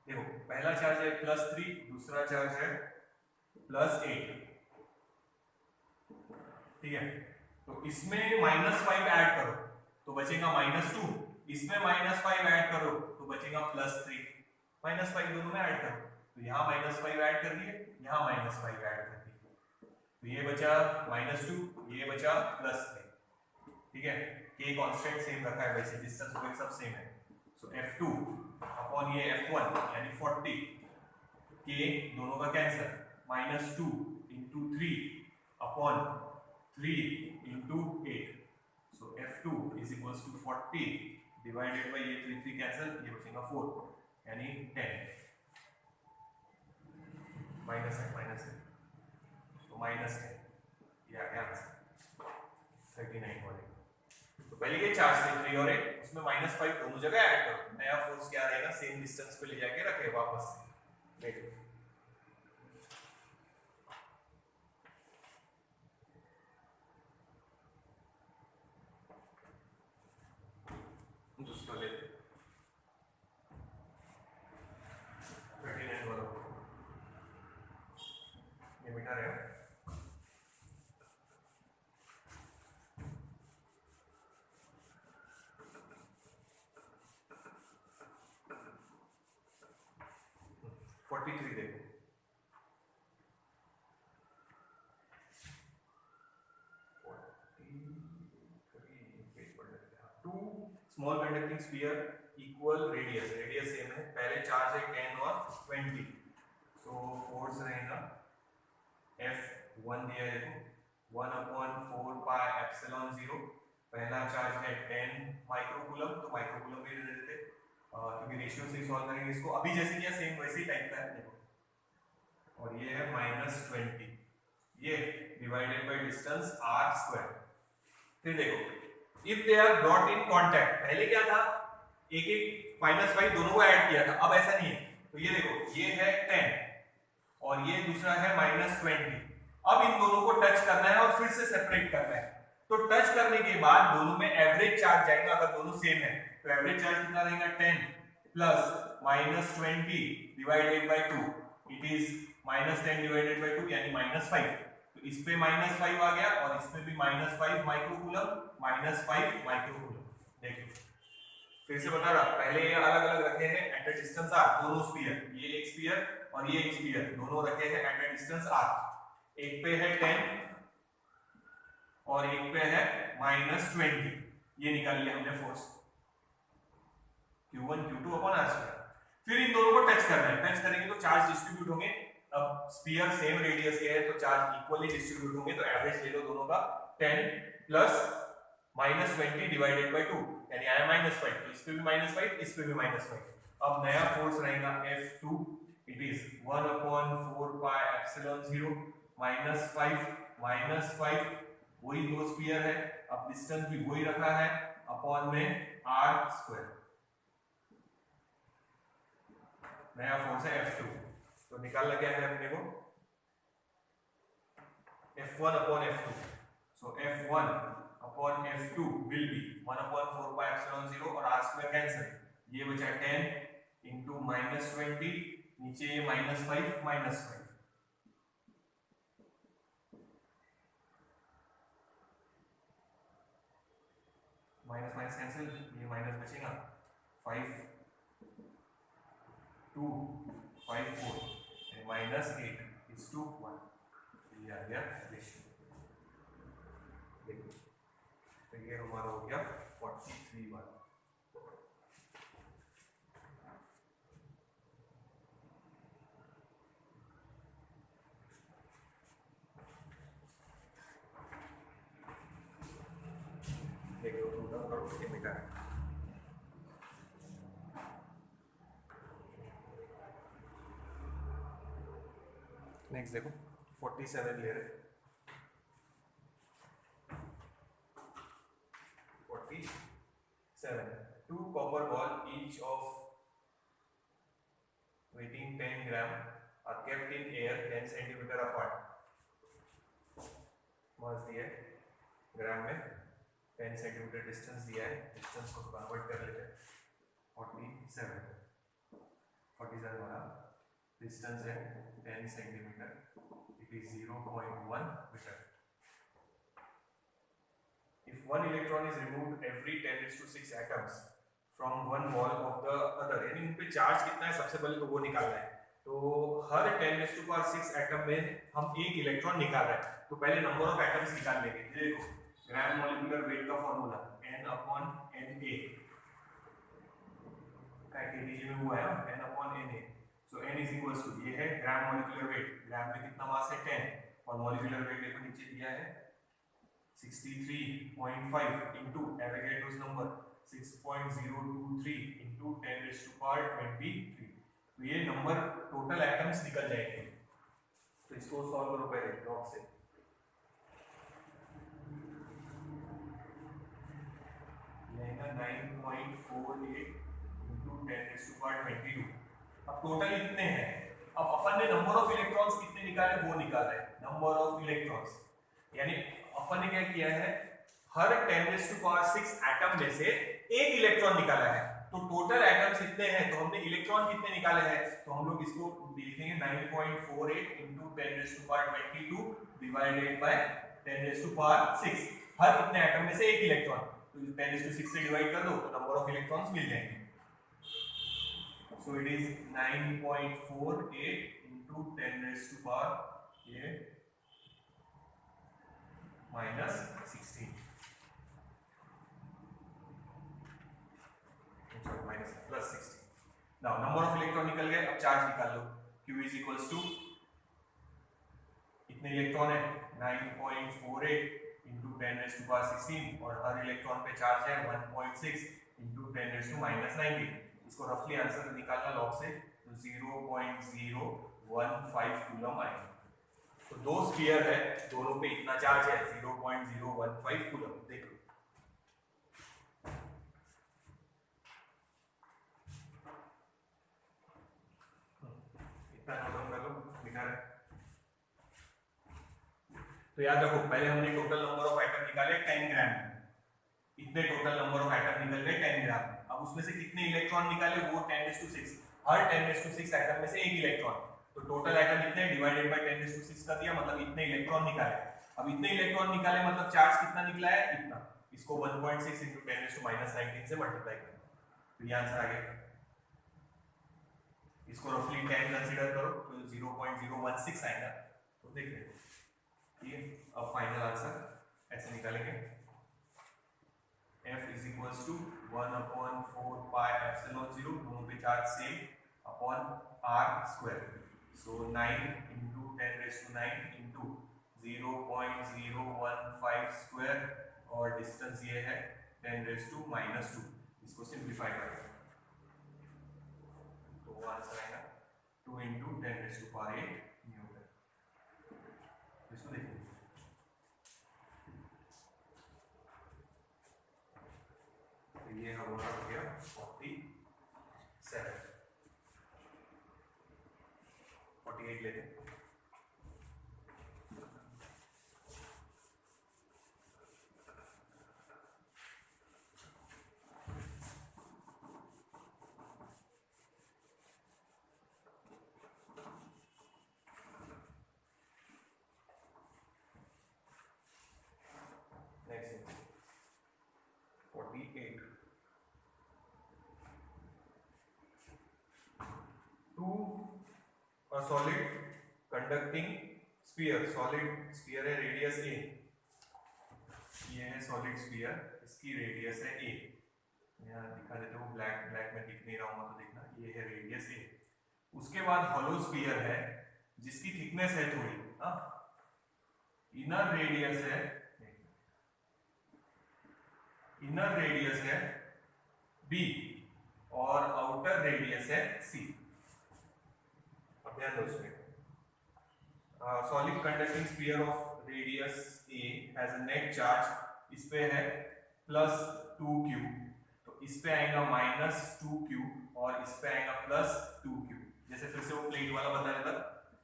देखो पहला चार्ज है +3, दूसरा चार्ज है +8, ठीक है, तो इसमें -5 ऐड करो तो बचेगा -2, इसमें -5 ऐड करो तो बचेगा +3, -5 दोनों में ऐड करो, तो यहाँ -5 ऐड कर दिए, यहाँ -5 ऐड कर दिए, तो ये बचा -2, ये बचा +3, ठीक है। k कांस्टेंट सेम रखा है, वैसे डिस्टेंस वगैरह सब सेम है। सो F2 अपॉन ये F1 यानी 40, k दोनों का cancel, -2 into 3 upon 3 into 8। So F2 is equals to 40 divided by ये 3 कैंसिल, ये बचेगा 4 यानी 10, माइनस है तो -10, ये आ गया आंसर 39 वाले। तो पहले के चार्ज थे 3 और 8, उसमें -5 दोनों जगह ऐड करो, नया फोर्स क्या रहेगा, सेम डिस्टेंस पे ले जाके रखे वापस से। दूसरा लेते 39 वाला, ये बेटा रहेगा 43 देखो, small conducting sphere equal radius, radius same है, पहले चार्ज है 10 और 20, सो फोर्स रहेगा F1 दिया है देखो 1/4πε0, पहला चार्ज है 10 माइक्रोकूलम, तो माइक्रोकूलम भी दे देते क्योंकि रेशियो से सॉल्व करेंगे इसको, अभी जैसे किया सेम वैसे ही टाइप का है देखो, और ये है -20, ये डिवाइडेड बाय डिस्टेंस r²। फिर देखो if they are brought in contact, पहले क्या था एक -5 दोनों को ऐड किया था, अब ऐसा नहीं है। तो ये देखो ये है 10 और ये दूसरा है -20, अब इन दोनों को टच करना है और फिर से सेपरेट करना है। तो टच करने के बाद दोनों में एवरेज चार्ज जाएगा, अगर दोनों सेम है तो एवरेज चार्ज कितना रहेगा 10 plus -20 divided by 2, it is -10 divided by 2 यानी -5, तो इस पे -5 आ गया और इसमें भी -5 माइक्रोकूलम, -5 माइक्रोकूलम। देखिए फिर से बता रहा, पहले ये अलग अलग रखे हैं एट अ डिस्टेंस r, दोनों स्फीयर, ये एक स्फीयर और ये एक स्फीयर, दोनों रखे हैं एट अ डिस्टेंस r, एक पे है 10 और एक पे है -20, ये निकाल लिया हमने force Q1 Q2 upon r²। फिर इन दोनों को टच करना है, टच करेंगे तो चार्ज डिस्ट्रीब्यूट होंगे, अब स्फीयर सेम रेडियस के है तो चार्ज इक्वली डिस्ट्रीब्यूट होंगे, तो एवरेज ले लो दोनों का 10 प्लस -20 डिवाइडेड बाय 2 यानी आया -5, तो इस पे भी -5, इस पे भी -5। अब नया फोर्स रहेगा F2, इट इज 1/4πε0 -5 वही दो स्फीयर है, अब डिस्टेंस भी वही रखा है, अपॉन में r², नया फोर्स है F2, तो निकालना क्या है अपने को F1 upon F2, so F1 upon F2 will be 1/4πε0 और r² कैंसिल, ये बचा 10 इंटू -20, नीचे ये -5 माइनस कैंसिल, ये माइनस बचेगा 5 2 5 4 -8 is to 1, ये आ गया रेशियो। देखो तो ये हमारा हो गया 43 वाला। देखो टोटल करो कितने मीटर है। नेक्स्ट देखो 47 ले रहे, 47 2 copper ball each of weighing 10 gram are kept in air 10 centimeter apart, मास दिया है ग्राम में, 10 सेंटीमीटर डिस्टेंस दिया है, डिस्टेंस को कन्वर्ट कर लेते हैं 47 वाला डिस्टेंस है 10 centimetre, it is 0.1 metre. If one electron is removed every 10⁶ atoms from one wall of the other, यानी उन पे चार्ज कितना है सबसे पहले तो वो निकालना है, तो हर 10⁶ एटम में हम एक इलेक्ट्रॉन निकाल रहे हैं, तो पहले नंबर ऑफ एटम्स निकाल लेंगे। ये देखो ग्राम मॉलिक्यूलर वेट का फॉर्मूला N/Na, केटीजी में हुआ है ना, N/Na। So N is equals to, ये है ग्राम मॉलिक्यूलर वेट, ग्राम में कितना मास है 10, और मॉलिक्यूलर वेट देखो नीचे दिया है 63.5 इनटू एवोगैड्रोस नंबर 6.023 इनटू 10⁻23। तो ये नंबर टोटल एटम्स निकल जाएंगे। तो इसको सॉल्व करो पहले लॉग से। लेगा 9.48 इनटू 10⁻22। अब टोटल इतने हैं। अब अपन ने नंबर ऑफ इलेक्ट्रॉन्स कितने निकाले वो निकाल रहे हैं, नंबर ऑफ इलेक्ट्रॉन्स, यानी अपन ने क्या किया है, हर 10⁶ एटम में से एक इलेक्ट्रॉन निकाला है। तो टोटल एटम्स इतने हैं, तो हमने इलेक्ट्रॉन कितने निकाले हैं, तो हम लोग इसको लिखेंगे 9.48 इनटू 10⁻22 डिवाइडेड बाय 10⁻6। हर इतने एटम में से एक इलेक्ट्रॉन, तो 10⁶ से डिवाइड कर दो तो नंबर ऑफ इलेक्ट्रॉन्स मिल जाएंगे। सो it is 9.48 into 10⁻⁻16। +16। Now number of electron निकल गए, अब चार्ज निकाल लो। Q इज इक्वल्स टू, इतने इलेक्ट्रॉन है 9.48 इनटू 10⁻16, और हर इलेक्ट्रॉन पे चार्ज है 1.6 इनटू 10⁻⁻19। इसको रफली आंसर निकालना लॉग से, तो 0.015 कूलम आएगा। तो दो स्फीयर है, दोनों पे इतना चार्ज है 0.015 कूलम। देख लो इतना नोट कर लो, दिखा रहे। तो याद रखो, पहले हमने टोटल नंबर ऑफ एटम निकाले 10 ग्राम, इतने टोटल नंबर ऑफ एटम निकल गए 10 ग्राम। अब उसमें से कितने इलेक्ट्रॉन निकाले, वो 10⁶, हर 10⁶ एटम में से एक इलेक्ट्रॉन। तो टोटल एटम इतने डिवाइडेड बाय 10⁶ का दिया, मतलब इतने इलेक्ट्रॉन निकाले। अब इतने इलेक्ट्रॉन निकाले मतलब चार्ज कितना निकला है, इतना। इसको 1.6 इनटू 10⁻⁻19 से मल्टीप्लाई करो, तो ये आंसर आ गया। इसको रफली 10 कंसीडर करो तो 0.016 आएगा। तो देख लो, ठीक है। अब फाइनल आंसर ऐसे निकालेंगे, F is equals to 1/4 pi epsilon 0, दोनों पे charge same, upon r²। So 9 into 10⁻⁹ into 0.015², और डिस्टेंस ये है 10⁻⁻²। इसको सिंप्लीफाई करेंगे तो वो आंसर आएगा 2 इनटू 10⁸ न्यूटन। इसको देखिए, ये हमारा हो गया 48 लेते हैं। Next 48 to a solid conducting sphere, solid sphere है, रेडियस a, ये है solid sphere, इसकी रेडियस है a। यहाँ दिखा देते हो, ब्लैक में दिख नहीं रहा होगा तो देखना, ये है रेडियस a। उसके बाद होलो स्फीयर है जिसकी थिकनेस है थोड़ी, इनर रेडियस है b और आउटर रेडियस है c। ध्यान दो इसमें, solid conducting sphere of radius a has a net charge, इस पे है +2q, तो इस पे आएगा -2q और इस पे आएगा +2q। जैसे फिर से वो प्लेट वाला बताया था,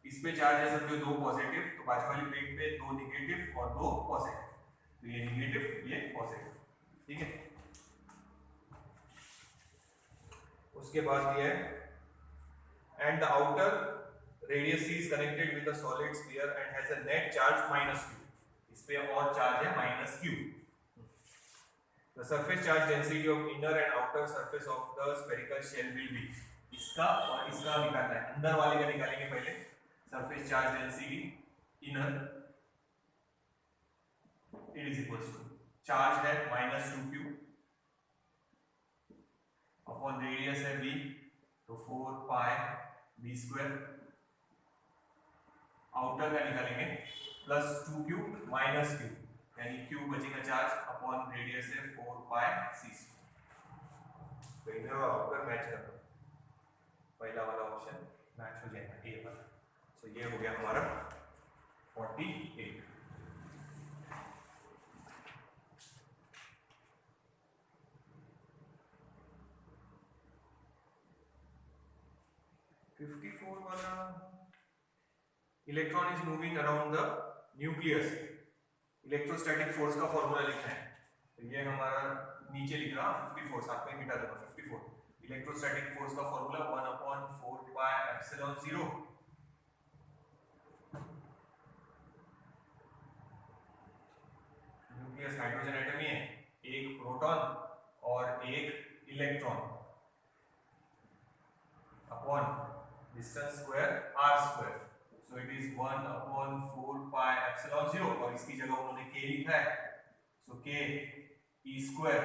इस पे चार्ज है सबके 2 पॉजिटिव, तो बाजू वाली प्लेट पे 2 नेगेटिव और 2 पॉजिटिव, तो ये नेगेटिव ये पॉजिटिव, ठीक है। उसके बाद ये है, and the outer radius C is connected with the solid sphere and has a net charge -q, इस पे और चार्ज है -q। The surface charge density of inner and outer surface of the spherical shell will be, इसका और इसका निकालना है, अंदर वाले का निकालेंगे पहले। Surface charge density inner it is equals to charge है -2q अपॉन रेडियस है v, तो 4 पाई b स्क्वायर। आउटर का निकालेंगे +2q -q, यानी q बचेगा चार्ज अपॉन रेडियस है 4 पाई c स्क्वायर। तो इनर और आउटर मैच कर दो, पहला वाला ऑप्शन मैच हो जाएगा ए वाला। सो ये हो गया हमारा 48। 54 वाला, electron is moving around the nucleus, electrostatic force का फॉर्मूला लिखना है। तो ये हमारा नीचे लिख रहा 54, साथ में मिटा देगा 54। इलेक्ट्रोस्टैटिक फोर्स का formula 1/4 pi epsilon 0। Nucleus hydrogen atom ही है, एक प्रोटॉन और एक electron, upon distance square r square. So it is 1/4 pi epsilon 0, और इसकी जगह उन्होंने k लिखा है, so k e square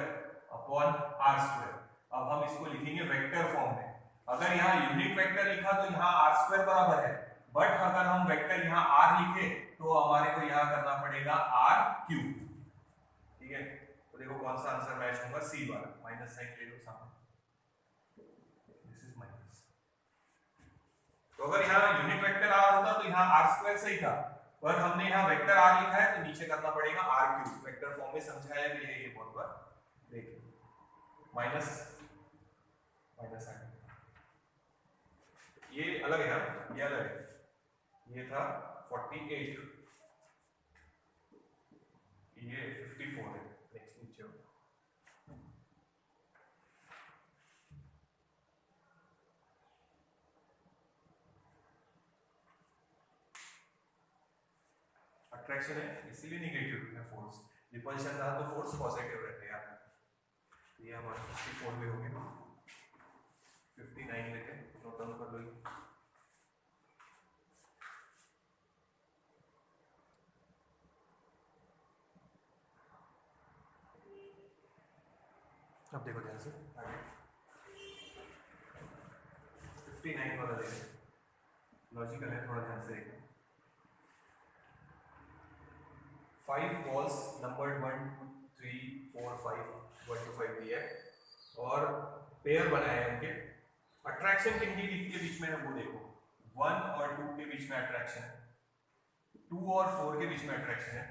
upon r square. अब हम इसको लिखेंगे वेक्टर फॉर्म में। अगर यहाँ यूनिट वेक्टर लिखा तो यहाँ r स्क्वायर बराबर है, बट अगर हम वेक्टर यहाँ r लिखे तो हमारे को यहाँ करना पड़ेगा r क्यूब। ठीक है, तो देखो कौन सा आंसर मैच होगा, सी वाला। माइनस साइन ले लो सामने, दिस इज माइनस। तो अगर यहाँ यूनिट वेक्टर r होता तो यहाँ r स्क्वायर सही था, पर हमने यहाँ वेक्टर r लिखा है तो नीचे करना पड़ेगा r क्यूब। वेक्टर फॉर्म में समझाया भी है ये बहुत बार, देखिए माइनस माइनस साइन, ये अलग है, ये अलग है, ये था 48, ये 54 है। नेक्स्ट नीचे अट्रैक्शन है इसीलिए निगेटिव है फोर्स, रिपल्शन था तो फोर्स पॉजिटिव रहते हैं यार। ये हमारा 54 में हो गया, 59 लेते हैं, नोट डाउन कर लो। अब देखो ध्यान से आगे 59 वाला देखो, लॉजिकल है, थोड़ा ध्यान से देखो। 5 balls नंबर्ड 1 2 3 4 5 1 to 5 दिया है और पेयर बनाए हैं उनके। अट्रैक्शन किनकी के बीच में है वो देखो, 1 और 2 के बीच में अट्रैक्शन है, 2 और 4 के बीच में अट्रैक्शन है,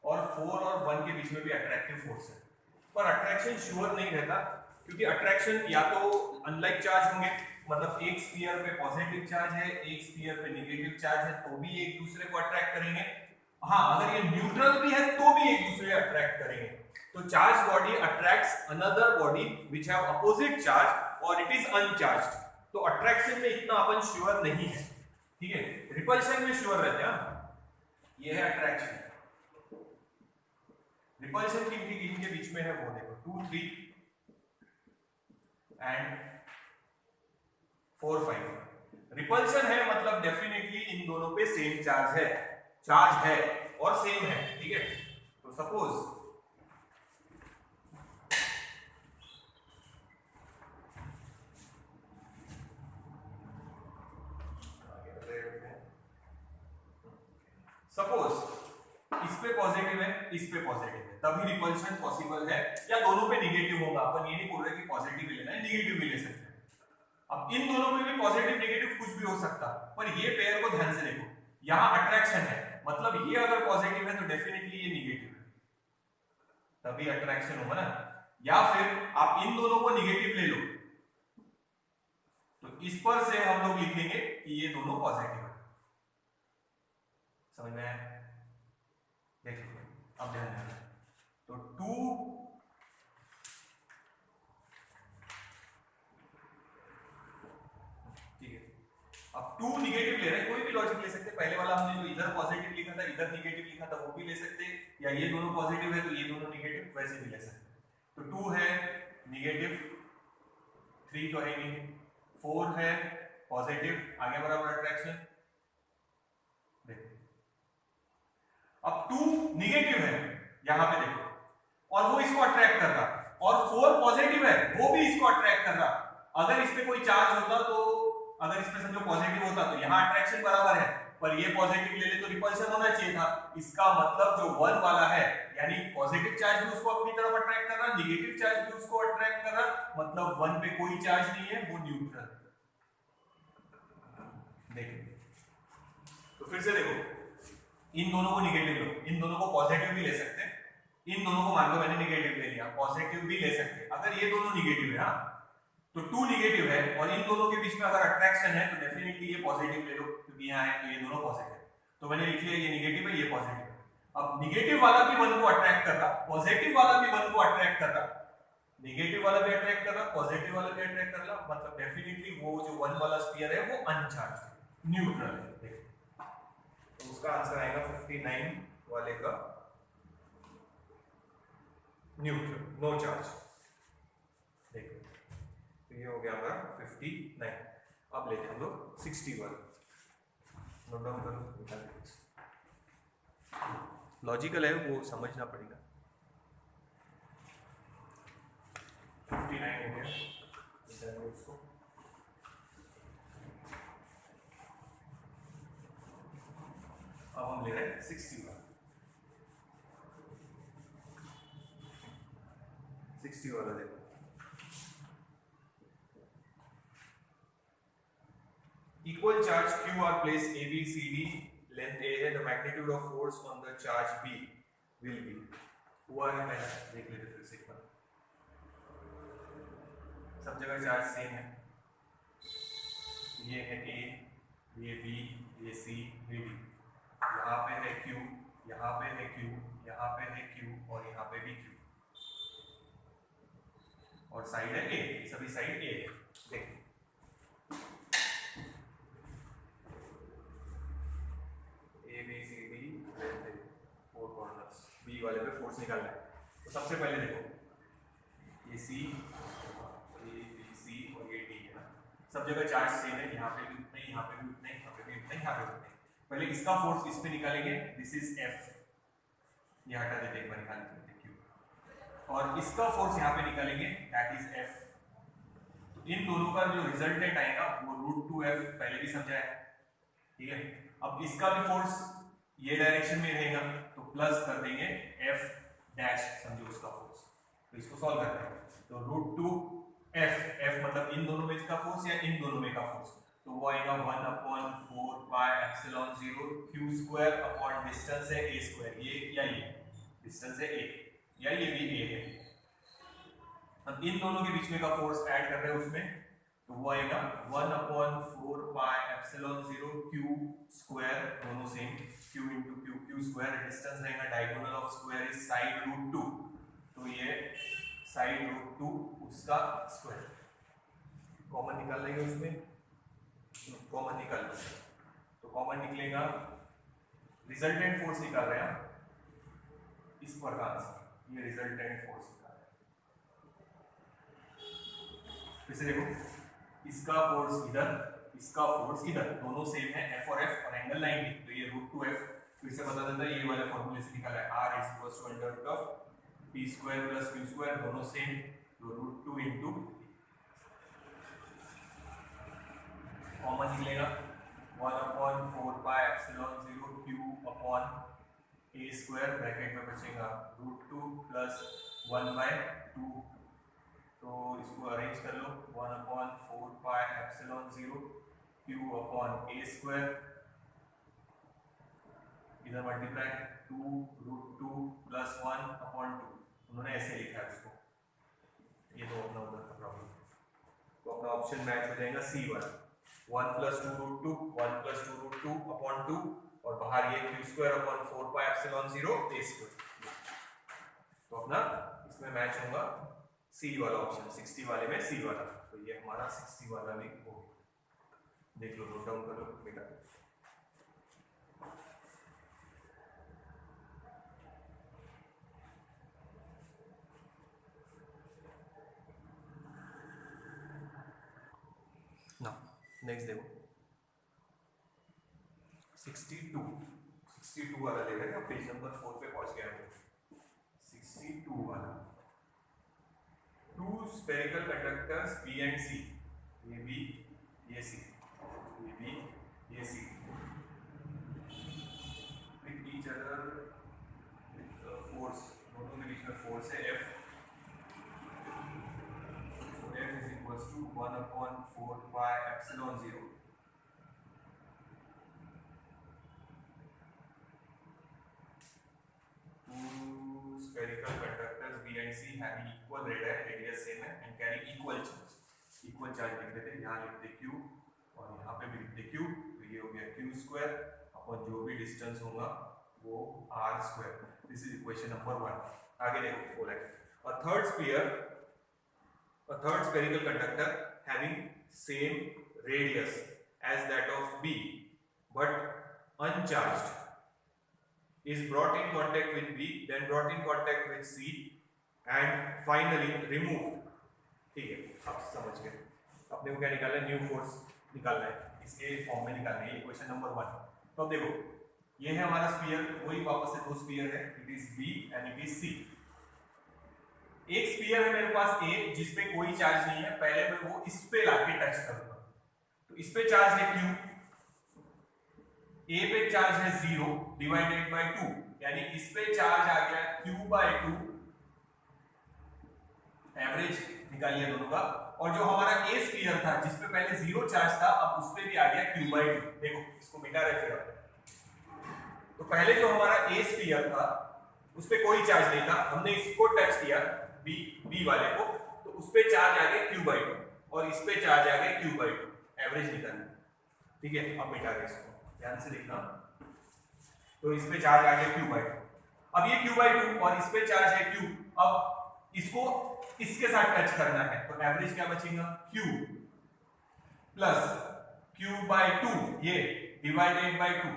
और 4 और 1 के बीच में भी अट्रैक्टिव फोर्स है। पर अट्रैक्शन श्योर नहीं रहता, क्योंकि अट्रैक्शन या तो अनलाइक चार्ज होंगे, मतलब एक स्फीयर पे पॉजिटिव चार्ज है, एक स्फीयर पे नेगेटिव चार्ज है, तो भी एक दूसरे को अट्रैक्ट करेंगे। हाँ, अगर ये न्यूट्रल भी है तो भी एक दूसरे को अट्रैक्ट करेंगे। तो charge body attracts another body which have opposite charge और इट इज अनचार्ज्ड। तो अट्रैक्शन में इतना अपन श्योर नहीं है, ठीक है, रिपल्शन में श्योर रहते हैं। ये है अट्रैक्शन। रिपल्शन किनके बीच में है वो देखो, 2 3 एंड 4 5। रिपल्शन है मतलब डेफिनेटली इन दोनों पे सेम चार्ज है और सेम है, ठीक है। तो सपोज इस पे पॉजिटिव है, इस पे पॉजिटिव है, तभी रिपल्शन पॉसिबल है, या दोनों पे नेगेटिव होगा। अपन ये नहीं बोल रहे कि पॉजिटिव भी लेना है, नेगेटिव भी ले सकते हैं। अब इन दोनों पे भी पॉजिटिव नेगेटिव कुछ भी हो सकता, पर ये पेयर को ध्यान से देखो, यहां अट्रैक्शन है, मतलब ये अगर पॉजिटिव है तो डेफिनेटली ये नेगेटिव है, तभी अट्रैक्शन होगा ना। या फिर आप इन दोनों को नेगेटिव ले लो, तो इस पर से हम लोग लिखेंगे कि ये दोनों पॉजिटिव है। समझ में आया? देखिए अब ध्यान देना, तो 2 ठीक है, अब 2 नेगेटिव ले रहे हैं, कोई भी लॉजिक ले सकते हैं। पहले वाला हमने जो इधर पॉजिटिव लिखा था, इधर नेगेटिव लिखा था, वो भी ले सकते हैं, या ये दोनों पॉजिटिव है तो ये दोनों नेगेटिव, वैसे भी ले सकते हैं। तो 2 है नेगेटिव, 3 तो है नहीं, 4 है पॉजिटिव, आगे बराबर अट्रैक्शन। अब 2 निगेटिव है यहां पे देखो, और वो इसको अट्रैक्ट कर रहा, और 4 पॉजिटिव है वो भी इसको अट्रैक्ट कर रहा। अगर इस पे कोई चार्ज होता तो, अगर इस पे समझो पॉजिटिव होता तो यहाँ अट्रैक्शन बराबर है, पर ये पॉजिटिव ले ले तो रिपल्शन होना चाहिए था। इसका मतलब जो 1 वाला है, यानी पॉजिटिव चार्ज भी उसको अपनी तरफ अट्रैक्ट कर रहा, निगेटिव चार्ज भी उसको अट्रैक्ट कर रहा, मतलब 1 पे कोई चार्ज नहीं है, वो न्यूट्रल। देखो तो फिर से देखो, इन दोनों को निगेटिव लो, इन दोनों को पॉजिटिव भी ले सकते हैं, इन दोनों को मान लो मैंने निगेटिव ले लिया, पॉजिटिव भी ले सकते हैं। अगर ये दोनों निगेटिव है, हाँ, तो 2 निगेटिव है और इन दोनों के बीच में अगर अट्रैक्शन है तो डेफिनेटली ये पॉजिटिव ले लो, क्योंकि यहाँ है तो ये दोनों पॉजिटिव। तो मैंने लिख लिया ये निगेटिव है, ये पॉजिटिव है। अब निगेटिव वाला भी 1 को अट्रैक्ट कर रहा, पॉजिटिव वाला भी 1 को अट्रैक्ट कर रहा, निगेटिव वाला भी अट्रैक्ट कर रहा, पॉजिटिव वाला भी अट्रैक्ट कर रहा, मतलब डेफिनेटली वो जो 1 वाला स्फीयर है वो अनचार्ज है, न्यूट्रल है। देखो तो उसका आंसर आएगा 59 वाले का न्यूट्रल, नो चार्ज। देखो तो ये हो गया हमारा 59। अब लेते हैं हम लोग 61। नोट डाउन करो, लॉजिकल है वो समझना पड़ेगा। 59 हो गया उसको। अब हम ले रहे हैं 61। 60 वाला देखो, equal charge q are placed a b c d, length a है, the magnitude of force on the charge b will be, हुआ है पहला, देख लेते फिर से एक बार। सब जगह चार्ज सेम है, ये है a, ये b, ये c, ये d, यहाँ पे है q, यहाँ पे है q, यहाँ पे है q और यहाँ पे भी q, और साइड है a, सभी साइड a है। देखो A B C D, 4 corners, B वाले पे फोर्स निकालना है। तो सबसे पहले देखो ये सी, ये बी सी और ये डी है ना, सब जगह चार्ज सेम है, यहाँ पे भी उतना ही, यहाँ पे भी उतना ही, यहाँ पे भी उतना ही, यहाँ पे उतना ही। पहले इसका फोर्स इस पे निकालेंगे, दिस इज एफ, ये हटा देते एक बार, निकाल देते क्यू, और इसका फोर्स यहाँ पे निकालेंगे, दैट इज एफ। तो इन दोनों का जो रिजल्टेंट आएगा वो √2f, पहले भी समझा है, ठीक है। अब इसका भी फोर्स ये डायरेक्शन में रहेगा, तो प्लस कर देंगे f डैश, समझो उसका फोर्स। तो इसको सॉल्व करते हैं, तो √2f, f मतलब इन दोनों में का फोर्स या इन दोनों में का फोर्स, तो वो आएगा 1/4 pi epsilon 0 q square upon distance है a स्क्वायर, ये या ये डिस्टेंस है a, या ये भी a है। अब इन दोनों के बीच में का फोर्स ऐड कर रहे हैं उसमें, तो वो आएगा 1/4 पाई एप्सिलॉन 0 q स्क्वायर, दोनों same, q into q square, distance रहेगा diagonal of square is side √2, तो ये साइड √2 उसका स्क्वायर, कॉमन निकाल लेंगे उसमें, कॉमन निकाल लो, तो कॉमन निकलेगा, रिजल्टेंट फोर्स निकाल रहे हैं इस प्रकार से, ये रिजल्टेंट फोर्स निकाल रहे हैं। फिर से देखो, इसका फोर्स इधर, इसका फोर्स इधर, दोनों सेम है, F और F और एंगल 90, तो ये √2f, फिर से बता देता है, ये वाले फॉर्मूले से निकाला है, R = p² + q², दोनों सेम, तो √2 इंटू, कॉमन निकलेगा 1/4 pi epsilon 0 q upon a² bracket में बचेगा √2 + 1/2, तो इसको अरेंज कर लो, 1/4 pi epsilon 0 q upon a², इधर मल्टीप्लाई 2√2 + 1/2, उन्होंने ऐसे लिखा है इसको, ये तो अपना उधर का प्रॉब्लम, तो अपना ऑप्शन मैच हो जाएगा सी वाला, 1 + 2√2, 1 + 2√2/2, और बाहर ये q² अपॉन 4 पाई एप्सिलॉन 0 a², तो अपना इसमें मैच होगा सी वाला ऑप्शन, 60 वाले में सी वाला, तो ये हमारा 60 वाला भी हो गया। देख लो, नोट डाउन कर लो बेटा। नेक्स्ट देखो 62 वाला ले रहे हैं, पेज नंबर 4 पे पहुंच गया हूँ। 62 वाला, two spherical conductors B and C, ये B ये C, ये B ये C, with each other with force, दोनों के बीच में फोर्स है F, so F is equals to 1/4 pi epsilon 0. Spherical conductors B and C having equal radius same है and carry equal charge लिख देते हैं, यहाँ लिखते Q और यहाँ पे भी लिखते Q, तो ये हो गया Q स्क्वायर अपन जो भी डिस्टेंस होगा वो R square. This is equation number 1। आगे देखो बोला है a third spherical conductor having same radius as that of B but uncharged is brought in contact with B, then brought in contact with C and finally removed। ठीक है, आप समझ गए। अपने को क्या निकालना है, न्यू फोर्स निकालना है, इसके फॉर्म में निकालना है, ये क्वेश्चन नंबर 1। तो अब देखो ये है हमारा स्फीयर, वही वापस से दो स्फीयर है, it is B and it is C। एक स्फीयर है मेरे पास A जिसपे कोई चार्ज नहीं है, पहले मैं वो इस पे लाके टच करूंगा, तो इस पे चार्ज है Q, A पे चार्ज है 0 डिवाइडेड बाय 2, यानी इस पे चार्ज आ गया Q/2, एवरेज निकालिए दोनों का। और जो हमारा A स्फीयर था जिसपे पहले 0 चार्ज था, अब उस पे भी आ गया Q/2। देखो इसको मिटा रहे फिर, तो पहले जो हमारा A स्फीयर था उस पे कोई चार्ज नहीं था, हमने इसको टच किया B वाले को, तो उस पे चार्ज आ गया Q/2 और इस पे चार्ज आ गया Q/2, एवरेज निकालना। ठीक है, अब मिटा रहे इसको, ध्यान से देखना। तो इस पे चार्ज आ गया Q/2, अब ये Q/2 और इस पे चार्ज है Q, अब इसको इसके साथ टच करना है, तो एवरेज क्या बचेगा Q प्लस Q/2 ये डिवाइडेड बाय 2,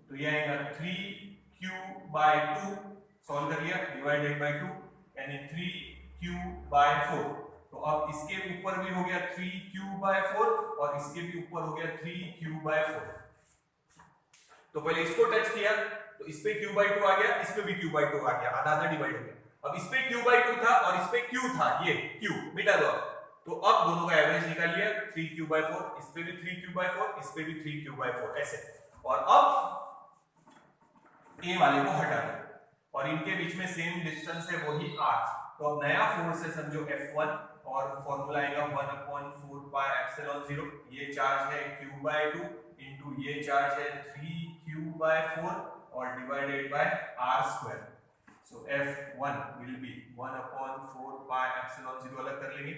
तो ये आएगा 3Q/2, सॉल्व कर लिया, डिवाइडेड बाय 2 यानी 3Q/4। तो अब इसके ऊपर भी हो गया 3Q/4 और इसके भी ऊपर हो गया 3Q/4। तो पहले इसको टच किया तो इस पे Q/2 आ गया, इस पे भी Q/2 आ गया, आधा आधा डिवाइड हो गया। अब इस पे Q/2 था और इस पे Q था, ये Q मिटा दो। तो अब दोनों का एवरेज निकाल लिया, 3Q/4, इस पे भी 3Q/4, इस पे भी 3Q/4 ऐसे। और अब A वाले को हटा दो और इनके बीच में सेम डिस्टेंस है वही R, तो अब नया फोर्स है समझो F1 और फॉर्मूला आएगा 1/4 pi epsilon 0। ये चार्ज है Q/2 इनटू ये चार्ज है 3Q/4 और divided by R square. So F1 will be 1/4 pi epsilon 0, अलग कर लेंगे,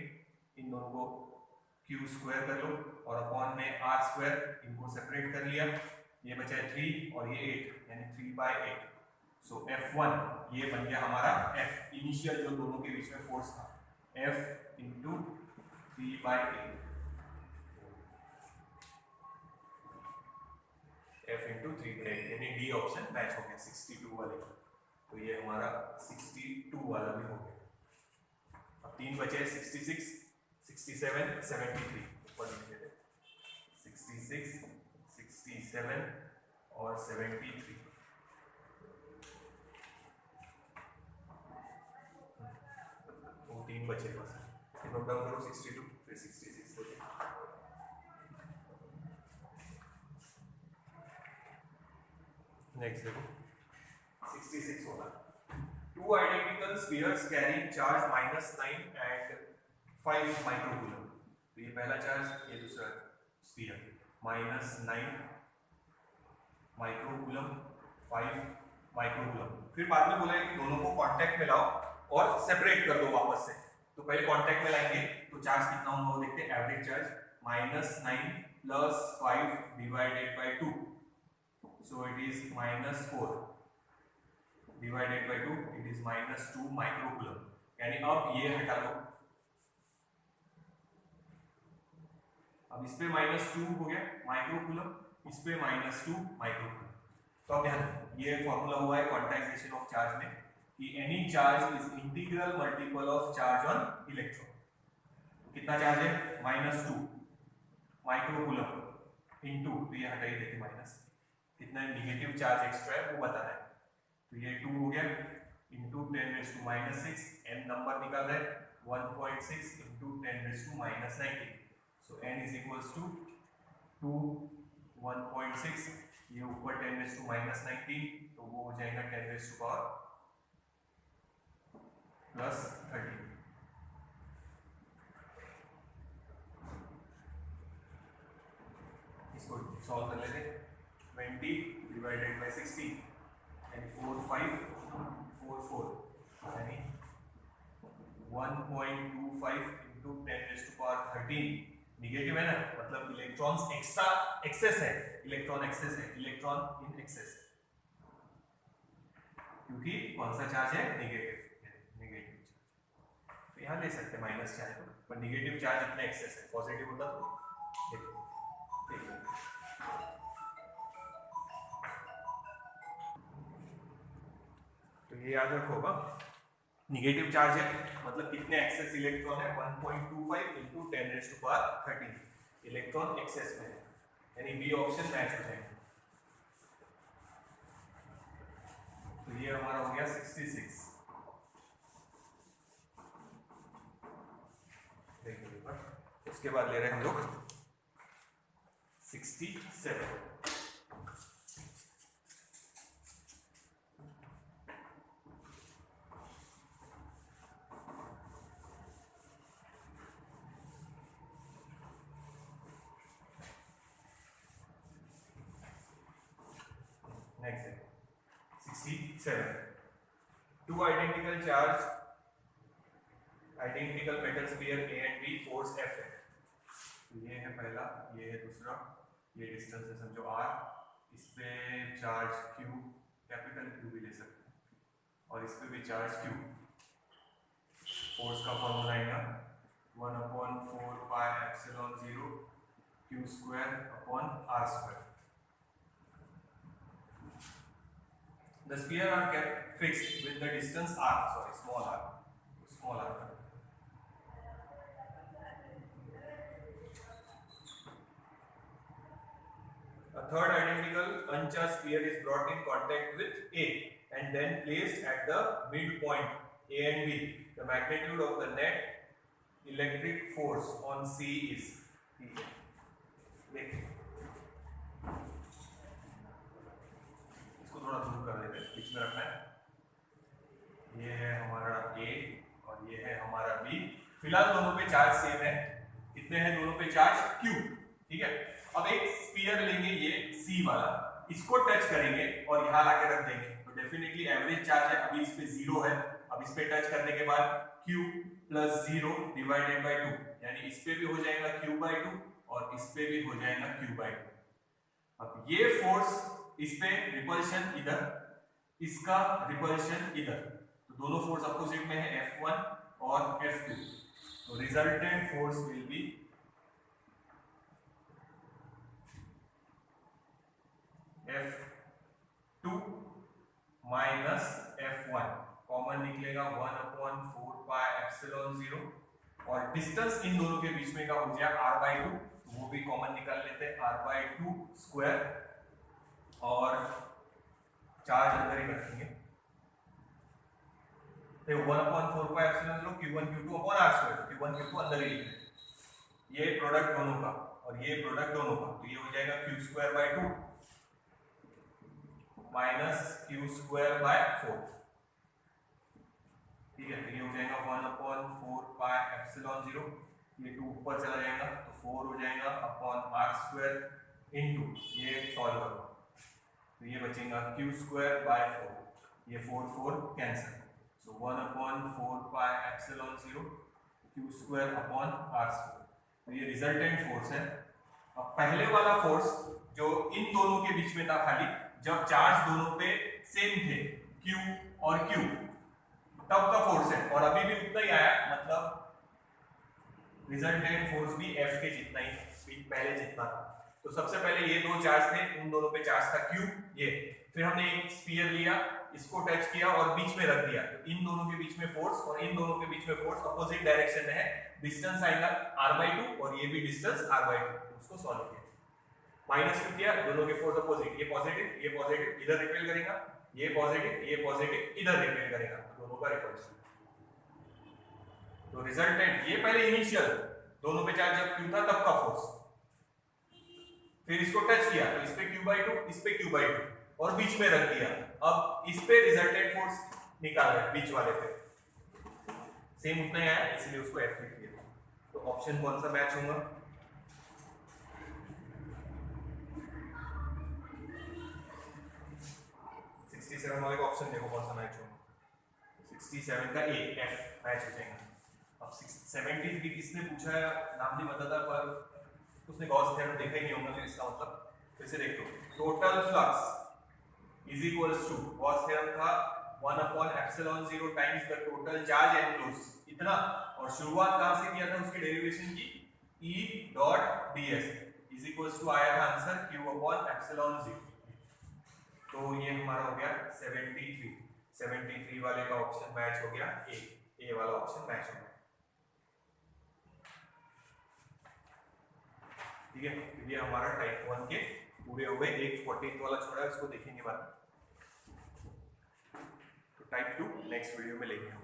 इन दोनों को Q स्क्वायर कर लो और अपॉन में R स्क्वायर, इनको सेपरेट कर लिया, ये बचा है 3 और ये 8 यानी 3/8। सो F1 ये बन गया हमारा F इनिशियल जो दोनों के बीच में फोर्स था, F इंटू 3/8, F इंटू 3/8 यानी डी ऑप्शन मैच हो गया 62 वाले का। तो ये हमारा 62 वाला भी हो गया। अब 3 बचे 66, 67, 73, ऊपर लिख देते 66, 67 और 73। वो 3 बचे बस, नोट डाउन करो 62 फिर 66 बचे। नेक्स्ट देखो 66 होगा, two identical spheres carrying charge -9 and 5 microcoulomb. तो ये पहला चार्ज, ये दूसरा स्फीयर, -9 माइक्रोकूलम 5 माइक्रोकूलम। फिर बाद में बोला है कि दोनों को कांटेक्ट में लाओ और सेपरेट कर दो वापस से। तो पहले कांटेक्ट में लाएंगे तो चार्ज कितना होगा वो देखते हैं, average charge -9 plus 5 divided by 2, so it is -4 divided by 2, it is -2 microcoulomb. यानी अब ये हटा लो, अब इस पे -2 हो गया माइक्रोकूलम, इस पे -2 माइक्रोकूलम। तो अब ध्यान, ये फॉर्मूला हुआ है क्वांटाइजेशन ऑफ चार्ज में कि any charge is integral multiple of charge on electron. कितना चार्ज है -2, माइक्रोकूलम इनटू, तो ये हटा ही देते माइनस, कितना निगेटिव चार्ज एक्स्ट्रा है वो बताना है। तो ये 2 हो गया इंटू 10⁻⁻6, n नंबर निकाल रहे 1.6 into 10⁻⁻19, so n is equals to 2 1.6, ये ऊपर 10⁻⁻19, तो वो हो जाएगा 10⁻⁻+13। इसको सॉल्व कर लेते, 20 डिवाइडेड बाय 60 यानी 4 5 4 4 यानी 1.25 इंटू 10⁻13। निगेटिव है ना, मतलब इलेक्ट्रॉन्स एक्स्ट्रा एक्सेस है, इलेक्ट्रॉन एक्सेस है, इलेक्ट्रॉन इन एक्सेस, क्योंकि कौन सा चार्ज है, नेगेटिव, नेगेटिव चार्ज। तो यहाँ ले सकते माइनस चाहे तो, पर नेगेटिव चार्ज इतना एक्सेस है, पॉजिटिव होता तो देखो तो ये याद रखोगा, निगेटिव चार्ज है मतलब कितने एक्सेस इलेक्ट्रॉन है, 1.25 इंटू 10⁻13 इलेक्ट्रॉन एक्सेस में है, यानी बी ऑप्शन मैच हो जाएगा। तो ये हमारा हो गया 66। देखिए उसके बाद ले रहे हैं हम लोग 67। नेक्स्ट है 67, two identical charge, identical metal sphere A and B, force F है। तो ये है पहला, ये है दूसरा, ये डिस्टेंस है समझो R, इस पे चार्ज Q, कैपिटल Q भी ले सकते हैं, और इस पे भी चार्ज Q। फोर्स का फॉर्मूला आएगा 1/4πε0 Q²/R²। The sphere are kept fixed with the distance r, sorry, small r, small r. A third identical uncharged sphere is brought in contact with A and then placed at the midpoint A and B. The magnitude of the net electric force on C is, देखिए थोड़ा दूर कर देते हैं, बीच में रखना है। ये है हमारा A और ये है हमारा B। फिलहाल दोनों पे चार्ज सेम है, कितने हैं दोनों पे चार्ज Q, ठीक है। अब एक स्फीयर लेंगे ये C वाला, इसको टच करेंगे और यहाँ लाके रख देंगे, तो डेफिनेटली एवरेज चार्ज है, अभी इस पे 0 है, अब इस पे टच करने के बाद Q + 0 डिवाइडेड बाय 2, यानी इस पे भी हो जाएगा Q/2 और इस पे भी हो जाएगा Q/2। अब ये फोर्स, इस पे रिपल्शन इधर, इसका रिपल्शन इधर, तो दोनों फोर्स अपोजिट में है F1 और F2, तो resultant force will be F2 minus F1, common निकलेगा 1/4πε0, और डिस्टेंस इन दोनों के बीच में का हो जाएगा R/2, वो भी कॉमन निकाल लेते हैं, R/2², और चार्ज अंदर ही रखेंगे, 1/4πε0 Q1 Q2/R², Q1 Q2 अंदर ही लिखेंगे। ये प्रोडक्ट दोनों का और ये प्रोडक्ट दोनों का, तो ये हो जाएगा Q²/2 माइनस Q²/4, ठीक है। तो ये हो जाएगा 1/4πε0, ये 2 ऊपर चला जाएगा तो 4 हो जाएगा अपॉन R² इंटू, ये सॉल्व करो तो ये बचेगा Q²/4, ये 4 4 कैंसिल, सो 1/4πε0 Q²/R², तो ये रिजल्टेंट फोर्स है। अब पहले वाला फोर्स जो इन दोनों के बीच में था, खाली जब चार्ज दोनों पे सेम थे Q और Q, तब का फोर्स है, और अभी भी उतना ही आया, मतलब रिजल्टेंट फोर्स भी F के जितना ही पहले जितना था। तो सबसे पहले ये दो चार्ज थे, उन दोनों पे चार्ज था Q, ये फिर हमने एक स्फीयर लिया, इसको टच किया और बीच में रख दिया, तो इन दोनों के बीच में फोर्स और इन दोनों के बीच में फोर्स अपोजिट डायरेक्शन में है, डिस्टेंस आएगा R/2 और ये भी डिस्टेंस R/2, उसको सॉल्व किया। माइनस क्यों किया? दोनों के फोर्स अपोजिट, ये पॉजिटिव इधर रिपेल करेगा, ये पॉजिटिव इधर रिपेल करेगा, दोनों का रिपल्शन। तो रिजल्टेंट ये पहले इनिशियल दोनों पे चार्ज जब क्यू था तब का फोर्स, फिर इसको टच किया तो इस पे q/2 इस पे q/2 और बीच में रख दिया। अब इस पे रिजल्टेंट फोर्स निकाल रहे हैं बीच वाले पे, सेम उतना ही आया इसलिए उसको F लिख दिया। तो ऑप्शन कौन सा मैच होगा? वाले का ऑप्शन देखो कौन सा मैच होगा। 67 का ए एफ मैच हो जाएगा। अब 73 किसने पूछा है नाम नहीं पता था, पर उसने गॉस थ्योरम देखा ही नहीं होगा, फिर इसका मतलब फिर से देख लो। Total flux is equals to, Gauss theorem था 1/ε0 times the total charge enclose इतना, और शुरुआत कहां से किया था उसके डेरिवेशन की, E dot ds is equals to आया था आंसर q/ε0। तो ये हमारा हो गया 73 वाले का ऑप्शन मैच हो गया, ए वाला ऑप्शन मैच हो गया। ठीक है, तो ये हमारा टाइप 1 के पूरे हो गए। एक 14th वाला छोड़ा है, उसको देखेंगे बाद में। तो टाइप 2 नेक्स्ट वीडियो में लेंगे हम।